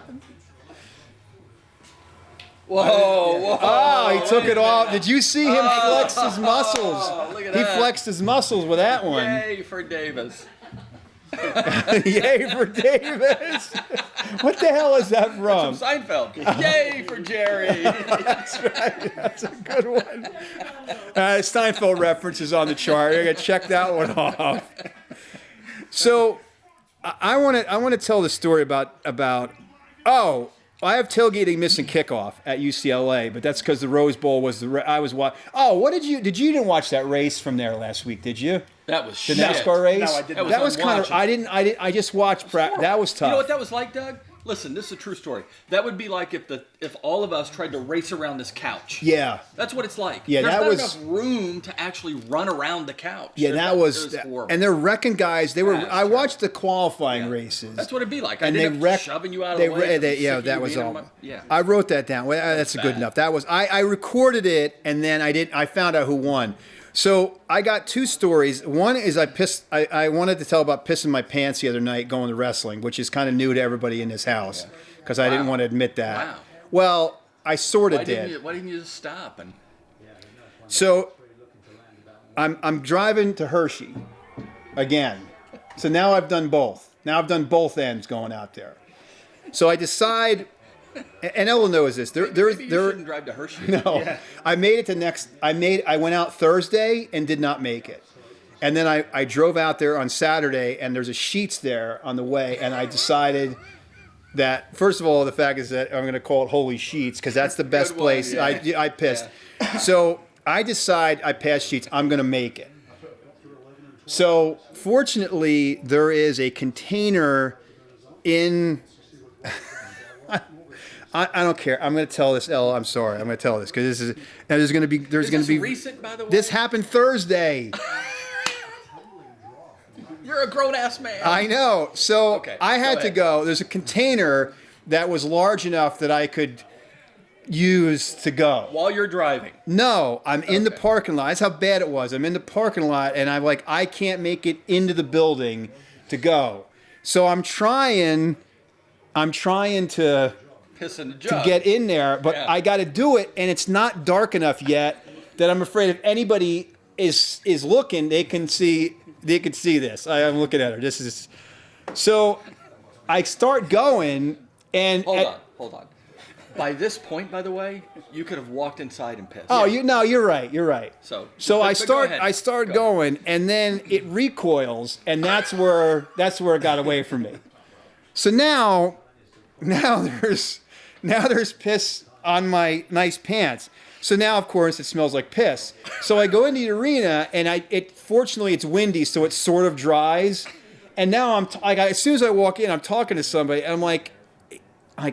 Speaker 2: Whoa.
Speaker 1: Oh, he took it off. Did you see him flex his muscles?
Speaker 2: look at
Speaker 1: He
Speaker 2: that.
Speaker 1: flexed his muscles with that one.
Speaker 2: Yay for Davis.
Speaker 1: Yay for Davis. What the hell is that from?
Speaker 2: Seinfeld. Yay for Jerry.
Speaker 1: That's right. That's a good one. Steinfeld reference is on the chart. I got to check that one off. So, I want to tell the story about. I have tailgating missing kickoff at UCLA, but that's because the Rose Bowl was I was watching. Oh, what you didn't watch that race from there last week, did you?
Speaker 2: That was
Speaker 1: The
Speaker 2: shit.
Speaker 1: NASCAR race.
Speaker 3: No, I did not.
Speaker 1: That was kind of.
Speaker 2: unwatchable.
Speaker 1: I just watched. That was tough.
Speaker 2: You know what that was like, Doug? Listen, this is a true story. That would be like if all of us tried to race around this couch.
Speaker 1: Yeah.
Speaker 2: That's what it's like.
Speaker 1: Yeah,
Speaker 2: There's
Speaker 1: that
Speaker 2: not
Speaker 1: was-
Speaker 2: enough room to actually run around the couch.
Speaker 1: Yeah,
Speaker 2: There's
Speaker 1: that
Speaker 2: not-
Speaker 1: was,
Speaker 2: it horrible.
Speaker 1: and they're wrecking guys. They were.
Speaker 2: That's
Speaker 1: I
Speaker 2: true.
Speaker 1: watched the qualifying
Speaker 2: Yeah.
Speaker 1: races.
Speaker 2: That's what it'd be like.
Speaker 1: and
Speaker 2: I
Speaker 1: they
Speaker 2: did
Speaker 1: wrecked.
Speaker 2: shoving you out of
Speaker 1: They,
Speaker 2: the way.
Speaker 1: yeah,
Speaker 2: sick
Speaker 1: that
Speaker 2: of
Speaker 1: was
Speaker 2: being
Speaker 1: all.
Speaker 2: on my- yeah.
Speaker 1: I wrote that down. Well, that's good
Speaker 2: bad.
Speaker 1: enough. That was. I recorded it, and then I found out who won. So I got two stories. One is I wanted to tell about pissing my pants the other night going to wrestling, which is kind of new to everybody in this house because I didn't
Speaker 2: Wow.
Speaker 1: want to admit that.
Speaker 2: Wow.
Speaker 1: Well, I sort of
Speaker 2: Why
Speaker 1: did.
Speaker 2: why didn't you just stop? And
Speaker 1: So I'm driving to Hershey again. So now I've done both. Now I've done both ends going out there. So I decide, and Ella knows this.
Speaker 2: maybe you shouldn't drive to Hershey.
Speaker 1: No, I made it to next. I went out Thursday and did not make it, And then I drove out there on Saturday, and there's a Sheetz there on the way, and I decided that, first of all, the fact is that I'm going to call it Holy Sheetz because that's the best
Speaker 2: one,
Speaker 1: place.
Speaker 2: yeah.
Speaker 1: I pissed. So I decide I pass Sheetz. I'm going to make it. So fortunately, there is a container in. I don't care. I'm going to tell this, Elle. I'm sorry. I'm going to tell this because this is. And there's going to be. There's
Speaker 2: Is
Speaker 1: going to
Speaker 2: this
Speaker 1: be.
Speaker 2: recent, by the way?
Speaker 1: This happened Thursday.
Speaker 2: You're a grown ass man.
Speaker 1: I know. So
Speaker 2: Okay,
Speaker 1: I
Speaker 2: go
Speaker 1: had to
Speaker 2: ahead.
Speaker 1: go. There's a container that was large enough that I could use to go.
Speaker 2: While you're driving.
Speaker 1: No, I'm in the
Speaker 2: Okay.
Speaker 1: parking lot. That's how bad it was. I'm in the parking lot, and I'm like, I can't make it into the building to go. So I'm trying to
Speaker 2: Piss in the jug.
Speaker 1: get in there, but
Speaker 2: Yeah.
Speaker 1: I got to do it, and it's not dark enough yet that I'm afraid if anybody is looking, they can see this. I'm looking at her. This is so. I start going, and
Speaker 2: Hold on. By this point, by the way, you could have walked inside and pissed.
Speaker 1: oh, you're right. You're right.
Speaker 2: So
Speaker 1: So
Speaker 2: but
Speaker 1: I
Speaker 2: go
Speaker 1: start
Speaker 2: ahead.
Speaker 1: I start
Speaker 2: Go
Speaker 1: going, and then it recoils, and that's where it got away from me. So now there's piss on my nice pants. So now, of course, it smells like piss. So I go into the arena, and fortunately it's windy, so it sort of dries. And now as soon as I walk in, I'm talking to somebody, and I'm like I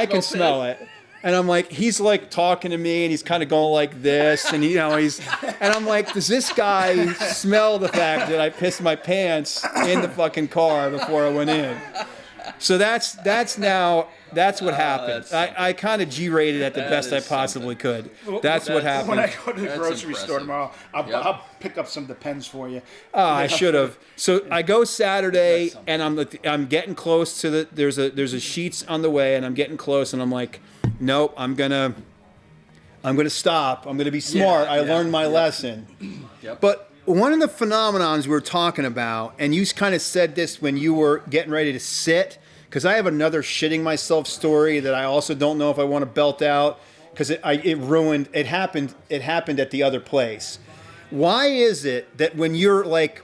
Speaker 1: can smell it. And I'm like, he's like talking to me, and he's kind of going like this, and and I'm like, does this guy smell the fact that I pissed my pants in the fucking car before I went in? So that's what happened.
Speaker 2: that's
Speaker 1: I kind of G-rated at the best I
Speaker 2: is
Speaker 1: possibly could. That's what
Speaker 2: that's-
Speaker 3: When
Speaker 1: happened.
Speaker 3: I go to the
Speaker 2: That's
Speaker 3: grocery store
Speaker 2: impressive.
Speaker 3: tomorrow, I'll,
Speaker 2: Yep.
Speaker 3: I'll pick up some Depends for you.
Speaker 1: Oh, I should have. So I go Saturday, and I'm getting close to there's a Sheetz on the way, and I'm getting close, and I'm like, nope, I'm gonna stop. I'm gonna be smart. I learned my lesson.
Speaker 2: Yep.
Speaker 1: But one of the phenomenons we were talking about, and you kind of said this when you were getting ready to sit, because I have another shitting myself story that I also don't know if I want to belt out because it happened at the other place. Why is it that when you're like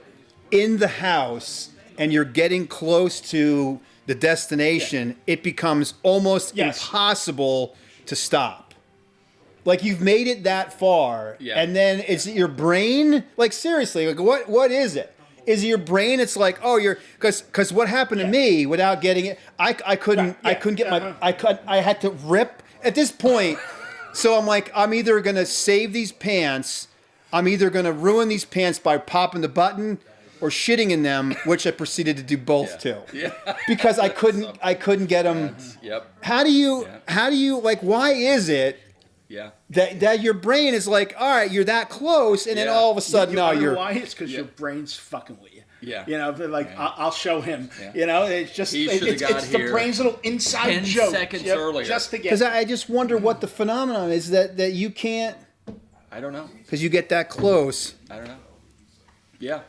Speaker 1: in the house and you're getting close to the destination, it becomes almost
Speaker 3: Yes.
Speaker 1: impossible to stop? Like you've made it that far,
Speaker 2: Yeah.
Speaker 1: and then is it your brain? Like seriously, like what is it? Is it your brain? It's like, oh, because what happened to me without getting it? I couldn't get my I had to rip at this point. So I'm like, I'm either gonna save these pants, I'm either gonna ruin these pants by popping the button or shitting in them, which I proceeded to do both too.
Speaker 2: Yeah.
Speaker 1: Because I couldn't get them.
Speaker 2: Yep.
Speaker 1: How do you like? Why is it
Speaker 2: Yeah.
Speaker 1: that your brain is like, all right, you're that close, and then
Speaker 2: Yeah.
Speaker 1: all of a sudden,
Speaker 3: You wanna know
Speaker 1: you're.
Speaker 3: why? It's because
Speaker 2: Yeah.
Speaker 3: your brain's fucking with you.
Speaker 2: Yeah.
Speaker 3: You know, they're like,
Speaker 2: Yeah.
Speaker 3: I'll show him.
Speaker 2: Yeah.
Speaker 3: You know, it's just
Speaker 2: He should've
Speaker 3: it's
Speaker 2: got
Speaker 3: the
Speaker 2: here
Speaker 3: brain's little inside
Speaker 2: 10
Speaker 3: joke.
Speaker 2: seconds
Speaker 3: Yep,
Speaker 2: earlier.
Speaker 3: just to get.
Speaker 1: Because I just wonder what the phenomenon is that you can't,
Speaker 2: I don't know.
Speaker 1: because you get that close.
Speaker 2: I don't know. Yeah.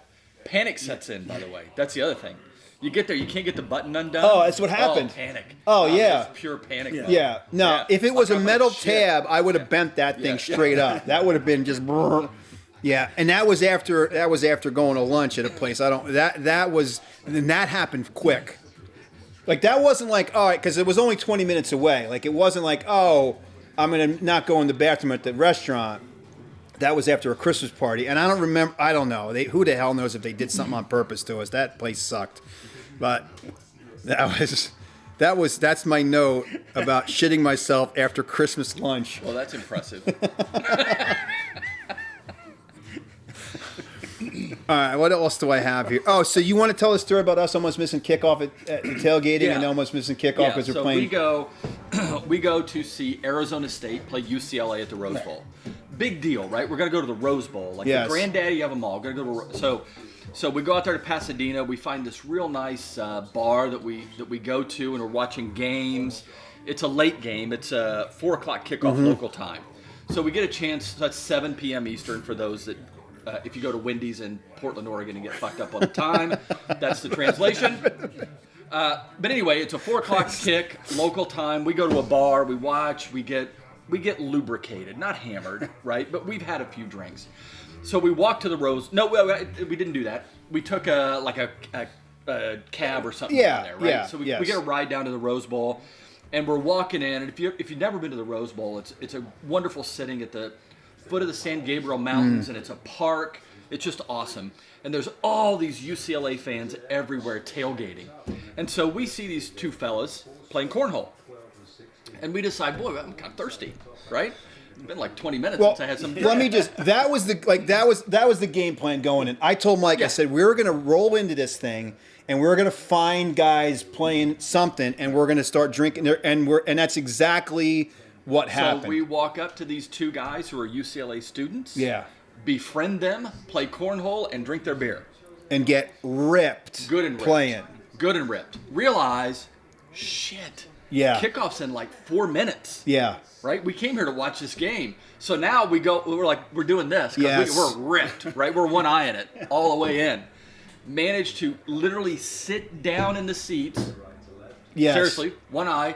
Speaker 2: Panic sets in, by the way. That's the other thing. You get there, you can't get the button undone.
Speaker 1: Oh, that's what happened.
Speaker 2: Oh, panic.
Speaker 1: Oh, yeah.
Speaker 2: It's pure panic.
Speaker 3: Yeah.
Speaker 2: mode.
Speaker 1: Yeah. No,
Speaker 2: Yeah.
Speaker 1: if it was a
Speaker 2: Like,
Speaker 1: metal
Speaker 2: shit.
Speaker 1: tab, I would have bent that thing
Speaker 2: Yeah.
Speaker 1: straight up. That would have been just. brrr. Yeah, and that was after going to lunch at a place. That happened quick. Like that wasn't like, all right, because it was only 20 minutes away. Like it wasn't like, oh, I'm gonna not go in the bathroom at the restaurant. That was after a Christmas party, and I don't remember. I don't know. Who the hell knows if they did something on purpose to us? That place sucked. But that's my note about shitting myself after Christmas lunch.
Speaker 2: Well, that's impressive.
Speaker 1: All right, what else do I have here? Oh, so you want to tell the story about us almost missing kickoff at the tailgating
Speaker 2: Yeah.
Speaker 1: and almost missing kickoff because
Speaker 2: so
Speaker 1: we're playing.
Speaker 2: we go to see Arizona State play UCLA at the Rose Bowl. Big deal, right? We're gonna go to the Rose Bowl, like
Speaker 1: Yes.
Speaker 2: the granddaddy of them all. We're gonna go to so we go out there to Pasadena. We find this real nice bar that we go to, and we're watching games. It's a late game. It's a 4:00 kickoff
Speaker 1: Mm-hmm.
Speaker 2: local time. So we get a chance. That's 7 p.m. Eastern for those that. If you go to Wendy's in Portland, Oregon, and get fucked up on the time, that's the translation. But anyway, it's a 4:00 kick, local time. We go to a bar, we watch, we get lubricated, not hammered, right? But we've had a few drinks. So we walked to the Rose. No, we didn't do that. We took a cab or something
Speaker 1: Yeah,
Speaker 2: down there, right?
Speaker 1: yeah,
Speaker 2: So we
Speaker 1: yes.
Speaker 2: get a ride down to the Rose Bowl, and we're walking in. And if you've never been to the Rose Bowl, it's a wonderful sitting at the foot of the San Gabriel Mountains, and it's a park. It's just awesome. And there's all these UCLA fans everywhere tailgating. And so we see these two fellas playing cornhole. And we decide, boy, I'm kind of thirsty, right? It's been like 20 minutes
Speaker 1: Well,
Speaker 2: since I had some.
Speaker 1: let me just. That was the game plan going in. I told Mike, I
Speaker 2: Yeah.
Speaker 1: said we were going to roll into this thing, and we were going to find guys playing something, and we're going to start drinking there, and that's exactly what happened.
Speaker 2: So we walk up to these two guys who are UCLA students.
Speaker 1: Yeah,
Speaker 2: Befriend them, play cornhole, and drink their beer.
Speaker 1: and get ripped.
Speaker 2: Good and ripped.
Speaker 1: playing.
Speaker 2: Good and ripped. Realize, shit.
Speaker 1: Yeah.
Speaker 2: Kickoff's in like 4 minutes.
Speaker 1: Yeah,
Speaker 2: Right? We came here to watch this game. So now we're doing this. 'Cause
Speaker 1: Yes.
Speaker 2: we're ripped, right? We're one eye in it all the way in. Managed to literally sit down in the seats.
Speaker 1: yes.
Speaker 2: Seriously, one eye,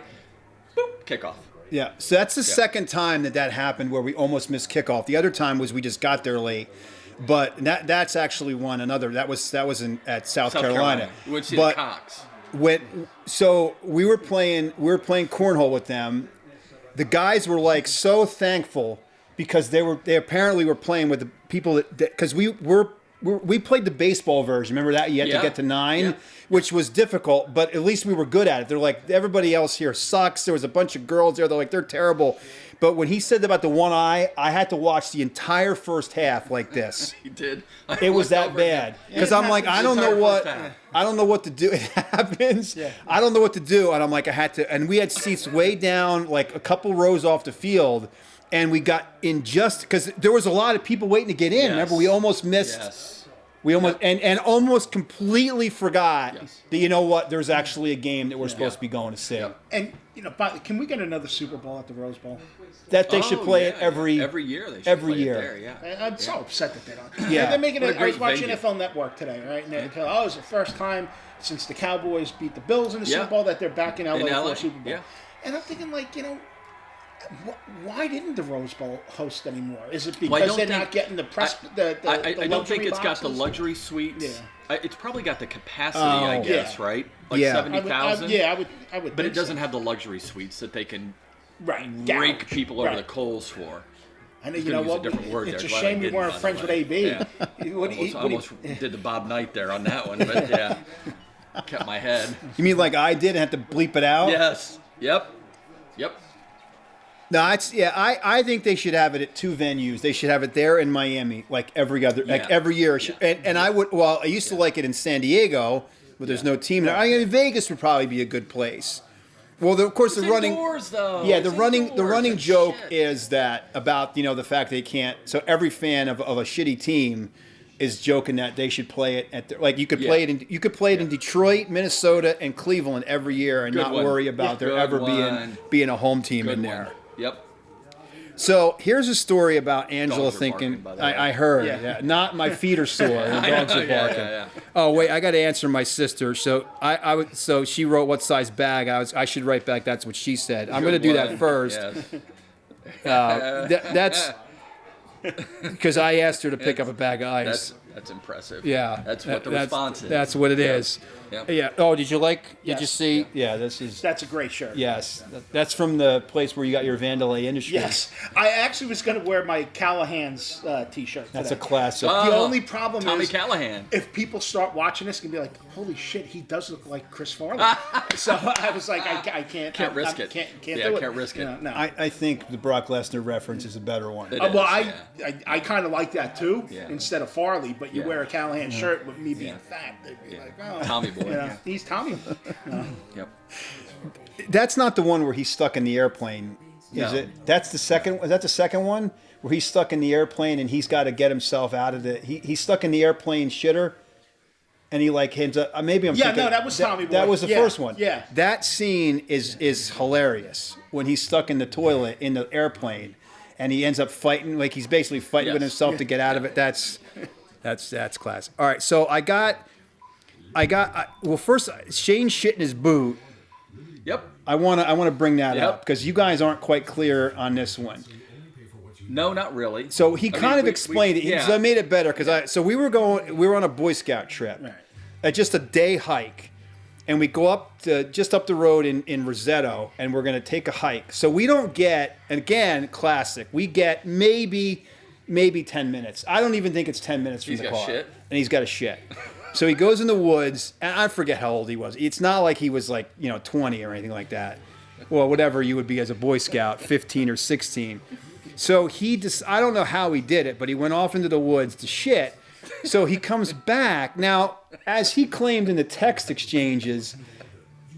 Speaker 2: boop, kickoff.
Speaker 1: Yeah, so that's the second time that happened where we almost missed kickoff. The other time was we just got there late, but that's actually one another. That was at South Carolina.
Speaker 2: We went to see
Speaker 1: But
Speaker 2: the Cox.
Speaker 1: so we were playing cornhole with them. The guys were like so thankful because they apparently were playing with the people that because we played the baseball version. Remember that? You had to
Speaker 2: Yeah.
Speaker 1: get to 9,
Speaker 2: Yeah.
Speaker 1: which was difficult, but at least we were good at it. They're like, everybody else here sucks. There was a bunch of girls there. They're like, they're terrible. But when he said about the one eye, I had to watch the entire first half like this.
Speaker 2: He did.
Speaker 1: It was that bad because I'm like, I don't know what to do. It happens. I don't know what to do, and I'm like, I had to. And we had seats way down, like a couple rows off the field, and we got in just because there was a lot of people waiting to get in.
Speaker 2: Yes.
Speaker 1: Remember, we almost missed.
Speaker 2: Yes.
Speaker 1: We almost and almost completely forgot
Speaker 2: Yes.
Speaker 1: that you know what? There's actually a game that we're supposed to be going to see.
Speaker 2: Yep.
Speaker 3: And can we get another Super Bowl at the Rose Bowl?
Speaker 1: That they should play it every
Speaker 2: year. They should
Speaker 1: every
Speaker 2: play it
Speaker 1: year.
Speaker 2: there, yeah.
Speaker 3: I'm so upset that they don't.
Speaker 1: Yeah.
Speaker 3: They're making
Speaker 2: What
Speaker 3: it.
Speaker 2: a
Speaker 3: I was
Speaker 2: great
Speaker 3: watching
Speaker 2: venue.
Speaker 3: NFL Network today, right? And they tell, it was the first time since the Cowboys beat the Bills in the
Speaker 2: Yeah.
Speaker 3: Super Bowl that they're back in LA,
Speaker 2: In
Speaker 3: for
Speaker 2: LA,
Speaker 3: a Super Bowl.
Speaker 2: yeah.
Speaker 3: And I'm thinking, like, why didn't the Rose Bowl host anymore? Is it
Speaker 2: Well, I
Speaker 3: because
Speaker 2: don't
Speaker 3: they're
Speaker 2: think-
Speaker 3: not getting the press?
Speaker 2: I
Speaker 3: the
Speaker 2: don't think
Speaker 3: luxury
Speaker 2: it's got the
Speaker 3: boxes?
Speaker 2: luxury suites.
Speaker 3: Yeah.
Speaker 2: It's probably got the capacity, I
Speaker 1: Oh.
Speaker 2: guess,
Speaker 3: Yeah.
Speaker 2: right? Like
Speaker 1: Yeah.
Speaker 2: 70,000.
Speaker 3: I would.
Speaker 2: But it
Speaker 3: think
Speaker 2: doesn't
Speaker 3: so.
Speaker 2: have the luxury suites that they can
Speaker 3: right
Speaker 2: rake
Speaker 3: gouge.
Speaker 2: people over
Speaker 3: Right.
Speaker 2: the coals for.
Speaker 3: I know,
Speaker 2: He's
Speaker 3: you
Speaker 2: gonna
Speaker 3: know
Speaker 2: use a
Speaker 3: what?
Speaker 2: different word
Speaker 3: It's
Speaker 2: there.
Speaker 3: a
Speaker 2: Glad I
Speaker 3: shame we
Speaker 2: didn't,
Speaker 3: weren't
Speaker 2: by the
Speaker 3: friends with
Speaker 2: way.
Speaker 3: AB.
Speaker 2: Yeah.
Speaker 3: What do you-
Speaker 2: I
Speaker 3: what do you-
Speaker 2: almost did the Bob Knight there on that one, but yeah, kept my head.
Speaker 1: You mean like I did and had to bleep it out?
Speaker 2: Yes. Yep.
Speaker 1: No, I think they should have it at 2 venues. They should have it there in Miami, like every
Speaker 2: Yeah.
Speaker 1: year.
Speaker 2: Yeah.
Speaker 1: And I would. Well, I used to like it in San Diego, but there's no team there. I mean, Vegas would probably be a good place. Well, of course,
Speaker 2: It's
Speaker 1: the running.
Speaker 2: indoors, though.
Speaker 1: Yeah,
Speaker 2: It's
Speaker 1: the running
Speaker 2: indoors.
Speaker 1: joke
Speaker 2: Shit.
Speaker 1: is that about the fact they can't. So every fan of a shitty team is joking that they should play it at like you could
Speaker 2: Yeah.
Speaker 1: play it in Detroit, Minnesota, and Cleveland every year and
Speaker 2: Good
Speaker 1: not
Speaker 2: one.
Speaker 1: worry about there
Speaker 2: Good
Speaker 1: ever
Speaker 2: one.
Speaker 1: being a home team
Speaker 2: Good
Speaker 1: in
Speaker 2: one.
Speaker 1: there.
Speaker 2: Yep.
Speaker 1: So here's a story about Angela
Speaker 2: Dogs are
Speaker 1: thinking.
Speaker 2: barking, by the way.
Speaker 1: I heard.
Speaker 3: Yeah.
Speaker 1: Yeah. Not my feet are sore. The dogs are
Speaker 2: Yeah,
Speaker 1: barking.
Speaker 2: yeah.
Speaker 1: Oh wait, I got to answer my sister. So so she wrote what size bag. I should write back. That's what she said. I'm going to do that
Speaker 2: Good
Speaker 1: first.
Speaker 2: Yes.
Speaker 1: That's because I asked her to pick up a bag of ice.
Speaker 2: That's impressive.
Speaker 1: Yeah,
Speaker 2: That's what the response is.
Speaker 1: That's what it is.
Speaker 2: Yep.
Speaker 1: Yeah. Oh, did you like? Did you
Speaker 3: Yes.
Speaker 1: see? Yeah. This is.
Speaker 3: That's a great shirt.
Speaker 1: Yes. That's from the place where you got your Vandalay Industries.
Speaker 3: Yes, I actually was going to wear my Callahan's T-shirt.
Speaker 1: That's a
Speaker 3: today.
Speaker 1: classic.
Speaker 2: Oh,
Speaker 3: The only problem
Speaker 2: Tommy
Speaker 3: is
Speaker 2: Callahan.
Speaker 3: if people start watching this, gonna be like, "Holy shit, he does look like Chris Farley." So I was like, I can't
Speaker 2: risk it.
Speaker 3: Can't
Speaker 2: Yeah,
Speaker 3: do it.
Speaker 2: can't risk it.
Speaker 3: No.
Speaker 1: I think the Brock Lesnar reference is a better one.
Speaker 2: It
Speaker 3: Well,
Speaker 2: is,
Speaker 3: I kind of like that too,
Speaker 2: Yeah.
Speaker 3: instead of Farley. But you
Speaker 2: Yeah.
Speaker 3: wear a Callahan shirt with me being
Speaker 2: Yeah.
Speaker 3: fat, they'd be
Speaker 2: Yeah.
Speaker 3: like, "Oh,
Speaker 2: Tommy boy.
Speaker 3: he's Tommy."
Speaker 2: Yep.
Speaker 1: That's not the one where he's stuck in the airplane, is
Speaker 2: No.
Speaker 1: it? That's the second. Is that the second one where he's stuck in the airplane and he's got to get himself out of the? He's stuck in the airplane shitter, and he like hands up. Maybe I'm
Speaker 3: Yeah,
Speaker 1: thinking,
Speaker 3: no, that was Tommy Boy.
Speaker 1: That was the
Speaker 3: Yeah,
Speaker 1: first one.
Speaker 3: yeah.
Speaker 1: That scene is hilarious when he's stuck in the toilet in the airplane, and he ends up fighting like he's basically fighting with
Speaker 2: Yes.
Speaker 1: himself to get out of it. That's class. All right, so I got. Well, first Shane shit in his boot.
Speaker 2: Yep.
Speaker 1: I want to bring that
Speaker 2: Yep.
Speaker 1: up because you guys aren't quite clear on this one.
Speaker 2: No, not really.
Speaker 1: So he
Speaker 2: I mean,
Speaker 1: kind of
Speaker 2: we-
Speaker 1: explained it.
Speaker 2: Yeah.
Speaker 1: So I made it better because so we were on a Boy Scout trip, just a day hike, and we go up to just up the road in Rosetto, and we're going to take a hike. So we don't get, and again, classic. We get maybe 10 minutes. I don't even think it's 10 minutes from
Speaker 2: He's
Speaker 1: the
Speaker 2: got
Speaker 1: car,
Speaker 2: shit?
Speaker 1: and he's got a shit. So he goes in the woods, and I forget how old he was. It's not like he was like 20 or anything like that. Well, whatever you would be as a Boy Scout, 15 or 16. So I don't know how he did it, but he went off into the woods to shit. So he comes back. Now, as he claimed in the text exchanges,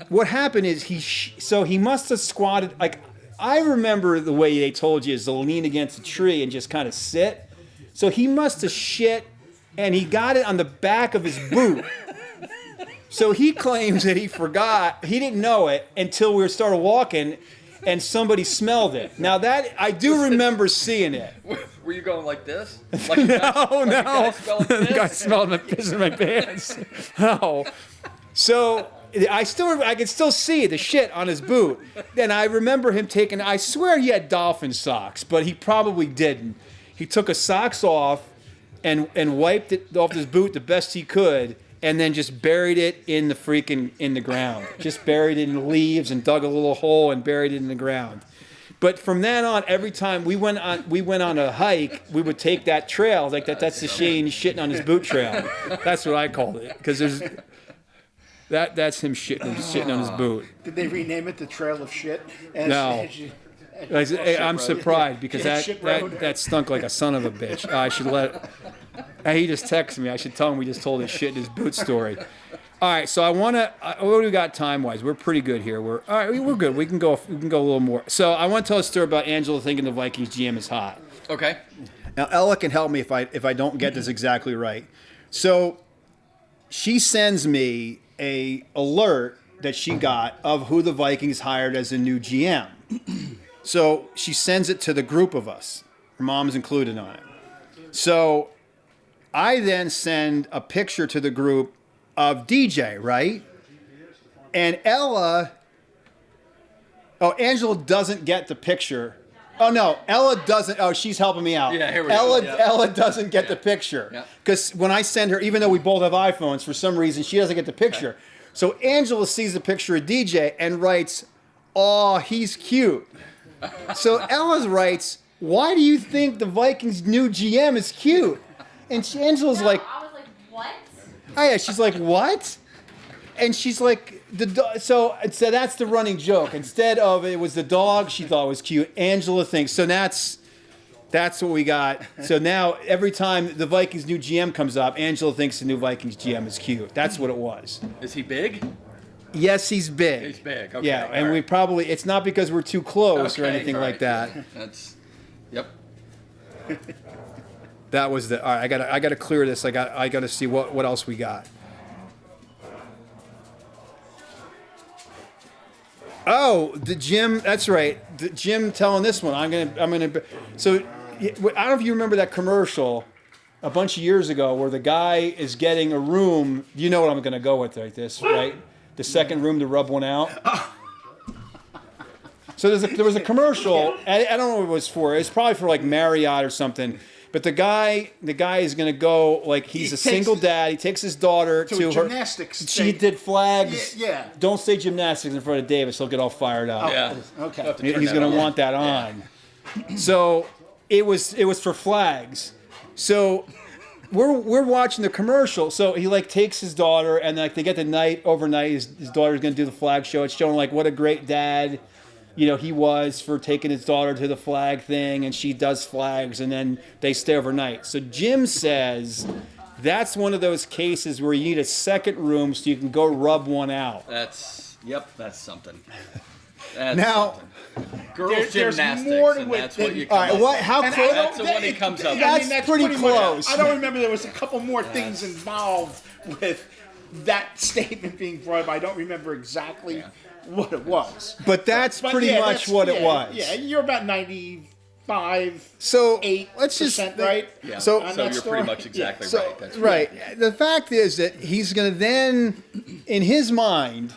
Speaker 1: what happened is he must have squatted. Like, I remember the way they told you is to lean against a tree and just kind of sit. So he must have shit, and he got it on the back of his boot. So he claims that he forgot. He didn't know it until we started walking, and somebody smelled it. Now that I do remember seeing it.
Speaker 2: Were you going like this? Like
Speaker 1: No.
Speaker 2: The
Speaker 1: The guy smelled my piss in my pants. No. So I can still see the shit on his boot. And I remember him taking. I swear he had dolphin socks, but he probably didn't. He took his socks off and wiped it off his boot the best he could, and then just buried it in the ground. Just buried it in leaves and dug a little hole and buried it in the ground. But from then on, every time we went on a hike, we would take that trail. Like that's the Shane shitting on his boot trail. That's what I called it, because that's him shitting on his boot.
Speaker 3: Did they rename it the Trail of Shit?
Speaker 1: No. I'm surprised because
Speaker 3: Shit road.
Speaker 1: that stunk like a son of a bitch. I should he just texted me. I should tell him we just told his shit in his boot story. All right, so what do we got time wise? We're pretty good here. We're good. We can go a little more. So I want to tell a story about Angela thinking the Vikings GM is hot.
Speaker 2: Okay.
Speaker 1: Now Ella can help me if I don't get this exactly right. So she sends me a alert that she got of who the Vikings hired as a new GM. So she sends it to the group of us. Her mom's included on it. So I then send a picture to the group of DJ, right? And Angela doesn't get the picture. Oh no, Ella doesn't. Oh, she's helping me out.
Speaker 2: Yeah, here we go. Yeah.
Speaker 1: Ella doesn't get the picture because when I send her, even though we both have iPhones, for some reason she doesn't get the picture. Okay. So Angela sees the picture of DJ and writes, "Oh, he's cute." So Ella writes, "Why do you think the Vikings' new GM is cute?" And Angela's like,
Speaker 4: I was like, what?
Speaker 1: "Oh yeah," she's like, "What?" And she's like, so that's the running joke. Instead of it was the dog she thought was cute, Angela thinks. So that's what we got. So now every time the Vikings' new GM comes up, Angela thinks the new Vikings GM is cute. That's what it was.
Speaker 2: Is he big?
Speaker 1: Yes, he's big.
Speaker 2: He's big. Okay.
Speaker 1: Yeah, and
Speaker 2: all
Speaker 1: we
Speaker 2: right.
Speaker 1: probably, it's not because we're too close or
Speaker 2: Okay,
Speaker 1: anything
Speaker 2: all
Speaker 1: like
Speaker 2: right.
Speaker 1: that.
Speaker 2: That's. Yep.
Speaker 1: That was all right, I gotta clear this. I gotta see what else we got. Oh, the Jim. That's right. The Jim telling this one. I'm gonna. So, I don't know if you remember that commercial a bunch of years ago where the guy is getting a room. You know what I'm gonna go with like this, right? The second room to rub one out. So there was a commercial. I don't know what it was for. It's probably for like Marriott or something. But the guy is gonna go like he's a single dad. He takes his daughter to
Speaker 3: a
Speaker 1: her
Speaker 3: gymnastics
Speaker 1: She
Speaker 3: thing.
Speaker 1: did flags.
Speaker 3: Yeah.
Speaker 1: Don't say gymnastics in front of Davis. He'll get all fired up.
Speaker 2: Yeah.
Speaker 3: Okay.
Speaker 2: Have to turn
Speaker 1: He's
Speaker 2: that
Speaker 1: gonna
Speaker 2: on.
Speaker 1: want that on. So it was for flags. So we're watching the commercial. So he like takes his daughter and like they get the night overnight. His daughter's gonna do the flag show. It's showing like what a great dad, he was for taking his daughter to the flag thing, and she does flags, and then they stay overnight. So Jim says that's one of those cases where you need a second room so you can go rub one out.
Speaker 2: That's something. That's
Speaker 1: Now,
Speaker 2: something. Girls
Speaker 3: there's
Speaker 2: gymnastics,
Speaker 3: more to
Speaker 2: and
Speaker 3: it
Speaker 2: that's
Speaker 3: than-
Speaker 2: what you
Speaker 1: All
Speaker 2: come
Speaker 1: right,
Speaker 2: up
Speaker 1: what?
Speaker 2: with.
Speaker 1: How
Speaker 3: And
Speaker 1: close?
Speaker 2: That's the one he comes up with.
Speaker 1: That's pretty
Speaker 3: much-
Speaker 1: close.
Speaker 3: I don't remember. There was a couple more things involved with that statement being brought up. I don't remember exactly what it was.
Speaker 1: But that's pretty much what it was.
Speaker 3: Yeah, you're about 95.
Speaker 1: So
Speaker 3: 8%,
Speaker 1: let's just
Speaker 3: right?
Speaker 2: Yeah.
Speaker 1: So-
Speaker 2: So,
Speaker 3: On that
Speaker 2: you're
Speaker 3: story?
Speaker 2: pretty much exactly
Speaker 1: So,
Speaker 2: right. That's
Speaker 1: right. The fact is that he's going to then, in his mind,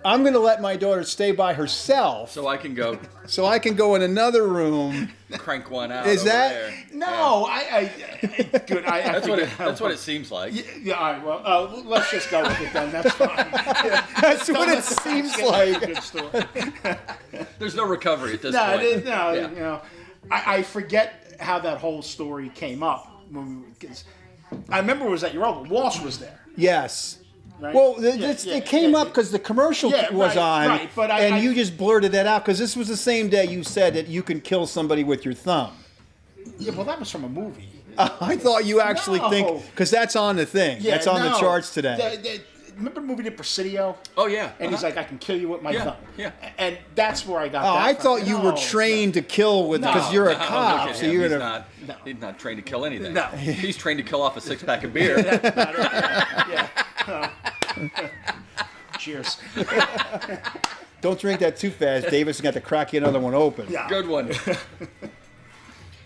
Speaker 1: I'm going to let my daughter stay by herself
Speaker 2: So I can go
Speaker 1: so I can go in another room.
Speaker 2: crank one out.
Speaker 1: Is
Speaker 2: over
Speaker 1: that-
Speaker 2: there.
Speaker 3: No, good.
Speaker 2: That's what
Speaker 3: forget how-
Speaker 2: that's what it seems like.
Speaker 3: Yeah, all right. Well, let's just go with it then. That's fine.
Speaker 1: That's what it
Speaker 3: Don't
Speaker 1: seems
Speaker 3: get
Speaker 1: like.
Speaker 3: a good story.
Speaker 2: There's no recovery at this
Speaker 3: No,
Speaker 2: point.
Speaker 3: no.
Speaker 2: Yeah.
Speaker 3: You know, I forget how that whole story came up. Because I remember it was at your old. Walsh was there.
Speaker 1: Yes.
Speaker 3: Right?
Speaker 1: Well,
Speaker 3: Yeah, yeah,
Speaker 1: it came
Speaker 3: yeah,
Speaker 1: up because the commercial
Speaker 3: Yeah,
Speaker 1: was
Speaker 3: right,
Speaker 1: on,
Speaker 3: right, but
Speaker 1: and
Speaker 3: I-
Speaker 1: you just blurted that out because this was the same day you said that you can kill somebody with your thumb.
Speaker 3: Yeah, well, that was from a movie.
Speaker 1: I thought you actually
Speaker 3: No.
Speaker 1: think because that's on the thing.
Speaker 3: Yeah,
Speaker 1: that's on the
Speaker 3: no.
Speaker 1: charts today.
Speaker 3: Remember the movie The Presidio?
Speaker 2: Oh yeah.
Speaker 3: And he's like, I can kill you with my
Speaker 2: Yeah,
Speaker 3: thumb.
Speaker 2: yeah.
Speaker 3: And that's where I got
Speaker 1: Oh,
Speaker 3: that
Speaker 1: I
Speaker 3: from.
Speaker 1: thought you were
Speaker 3: No,
Speaker 1: trained to kill with because
Speaker 3: No.
Speaker 1: you're a
Speaker 2: Oh, look
Speaker 1: cop,
Speaker 2: at
Speaker 1: so
Speaker 2: him.
Speaker 1: you're
Speaker 2: he's
Speaker 1: gonna.
Speaker 2: he's not trained to kill anything.
Speaker 3: No.
Speaker 2: He's trained to kill off a 6-pack of beer.
Speaker 3: Cheers.
Speaker 1: Don't drink that too fast. Davis is going to crack you another one open.
Speaker 3: Yeah.
Speaker 2: Good one.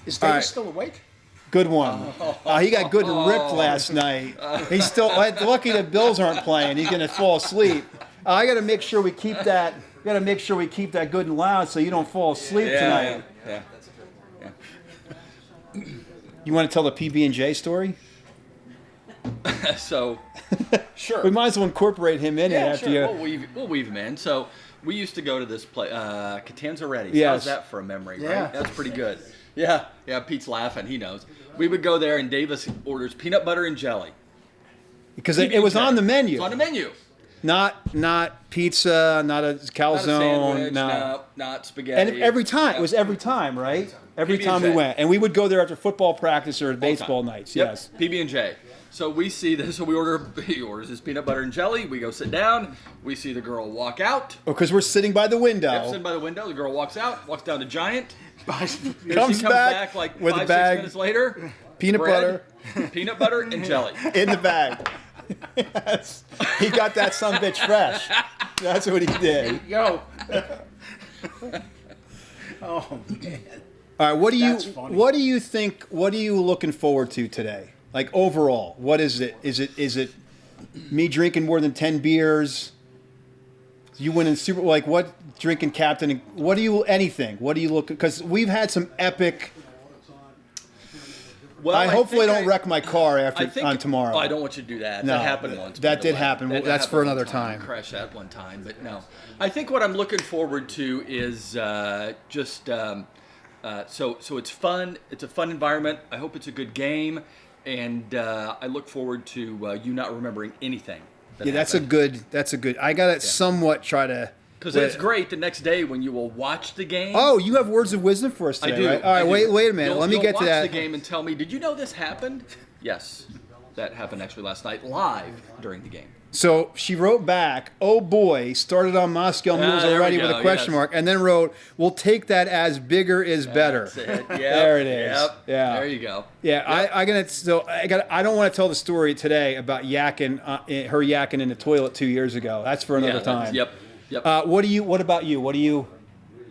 Speaker 3: Is Davis
Speaker 1: All right.
Speaker 3: still awake?
Speaker 1: Good one. He got good ripped last night. He's still lucky the Bills aren't playing. He's going to fall asleep. I got to make sure we keep that. We got to make sure we keep that good and loud so you don't fall asleep tonight.
Speaker 2: Yeah.
Speaker 1: You want to tell the PB&J story?
Speaker 2: So, sure.
Speaker 1: We might as well incorporate him in it
Speaker 2: Yeah,
Speaker 1: after
Speaker 2: sure.
Speaker 1: you.
Speaker 2: We'll weave him in. So we used to go to this place, Catanzaretti's.
Speaker 1: Yes.
Speaker 2: How's that for a memory?
Speaker 3: Yeah.
Speaker 2: Right? That's pretty good. Yeah. Pete's laughing. He knows. We would go there, and Davis orders peanut butter and jelly.
Speaker 1: Because it was on the menu.
Speaker 2: It's on the menu.
Speaker 1: Not pizza, not a
Speaker 2: Not a
Speaker 1: calzone,
Speaker 2: sandwich,
Speaker 1: no.
Speaker 2: not spaghetti.
Speaker 1: And every time,
Speaker 2: Yeah.
Speaker 1: it was every time, right? Every time we
Speaker 2: PB&J.
Speaker 1: went. And we would go there after football practice or baseball
Speaker 2: All time.
Speaker 1: nights,
Speaker 2: Yep.
Speaker 1: yes.
Speaker 2: PB&J. So we see this. So we order. He orders his peanut butter and jelly. We go sit down. We see the girl walk out.
Speaker 1: Because we're sitting by the window.
Speaker 2: Yep, sitting by the window. The girl walks out. Walks down to Giant.
Speaker 1: Comes
Speaker 2: She comes
Speaker 1: back
Speaker 2: like
Speaker 1: with a
Speaker 2: 5-6
Speaker 1: bag,
Speaker 2: minutes later.
Speaker 1: peanut
Speaker 2: bread, peanut butter, and jelly.
Speaker 1: in the bag. Yes. He got that son bitch fresh. That's what he did.
Speaker 3: Yo. Oh, man.
Speaker 1: All right, what
Speaker 3: That's funny.
Speaker 1: do you think? What are you looking forward to today? Like overall, what is it? Is it me drinking more than 10 beers? You winning Super? Like what? Drinking captain? What do you? Anything? What do you look? Because we've had some epic.
Speaker 2: Well,
Speaker 1: I hopefully
Speaker 2: think
Speaker 1: don't wreck my car
Speaker 2: I think
Speaker 1: on tomorrow.
Speaker 2: Oh, I don't want you to do that.
Speaker 1: No,
Speaker 2: That happened once.
Speaker 1: that
Speaker 2: by the
Speaker 1: did
Speaker 2: way.
Speaker 1: happen.
Speaker 2: That
Speaker 1: That's
Speaker 2: happened
Speaker 1: for
Speaker 2: one
Speaker 1: another time.
Speaker 2: Crashed that one time, but no. I think what I'm looking forward to is just so it's fun. It's a fun environment. I hope it's a good game, and I look forward to you not remembering anything.
Speaker 1: Yeah, that's a good. I gotta somewhat try to.
Speaker 2: Because it's great the next day when you will watch the game.
Speaker 1: Oh, you have words of wisdom for us
Speaker 2: I
Speaker 1: today,
Speaker 2: do.
Speaker 1: right? All right,
Speaker 2: I do.
Speaker 1: wait a minute.
Speaker 2: You'll-
Speaker 1: Let me
Speaker 2: you'll
Speaker 1: get to
Speaker 2: watch
Speaker 1: that.
Speaker 2: the game and tell me, did you know this happened? Yes, that happened actually last night live during the game.
Speaker 1: So she wrote back, "Oh boy, started on Moscow Mules
Speaker 2: there we
Speaker 1: already with
Speaker 2: go,
Speaker 1: a question
Speaker 2: yes.
Speaker 1: mark," and then wrote, "We'll take that as bigger is better."
Speaker 2: That's it. Yep,
Speaker 1: There it is.
Speaker 2: Yep.
Speaker 1: Yeah.
Speaker 2: There you go.
Speaker 1: Yeah, I don't want to tell the story today about yakking, her yakking in the toilet 2 years ago. That's for another
Speaker 2: that's-
Speaker 1: time.
Speaker 2: Yep. Yep.
Speaker 1: What about you? What do you?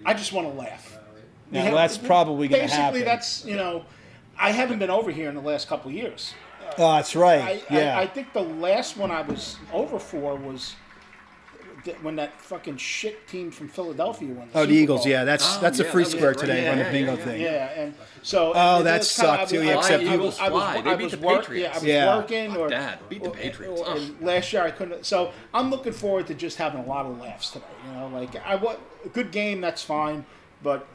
Speaker 3: I just want to laugh.
Speaker 1: Now, that's probably going to happen.
Speaker 3: Basically, that's, I haven't been over here in the last couple of years.
Speaker 1: Oh, that's right. Yeah.
Speaker 3: I think the last one I was over for was when that fucking shit team from Philadelphia won.
Speaker 1: Oh, the
Speaker 3: Super
Speaker 1: Eagles.
Speaker 3: Bowl.
Speaker 1: Yeah, that's a
Speaker 2: yeah,
Speaker 1: free
Speaker 2: that was
Speaker 1: square
Speaker 2: great.
Speaker 1: today
Speaker 2: Yeah,
Speaker 1: on the
Speaker 2: yeah,
Speaker 1: bingo
Speaker 2: yeah,
Speaker 1: thing.
Speaker 3: Yeah, and so.
Speaker 1: Oh,
Speaker 3: it
Speaker 1: that
Speaker 3: was kinda-
Speaker 1: sucked, too,
Speaker 3: I was-
Speaker 1: except
Speaker 3: I
Speaker 1: you-
Speaker 3: was- I
Speaker 2: Fly.
Speaker 3: was-
Speaker 2: They
Speaker 3: I
Speaker 2: beat
Speaker 3: was
Speaker 2: the
Speaker 3: work-
Speaker 2: Patriots.
Speaker 3: Yeah, I was
Speaker 1: Yeah.
Speaker 3: working. Or,
Speaker 2: Dad, beat the Patriots. Ugh.
Speaker 3: and last year I couldn't. So I'm looking forward to just having a lot of laughs today. Like a good game, that's fine, but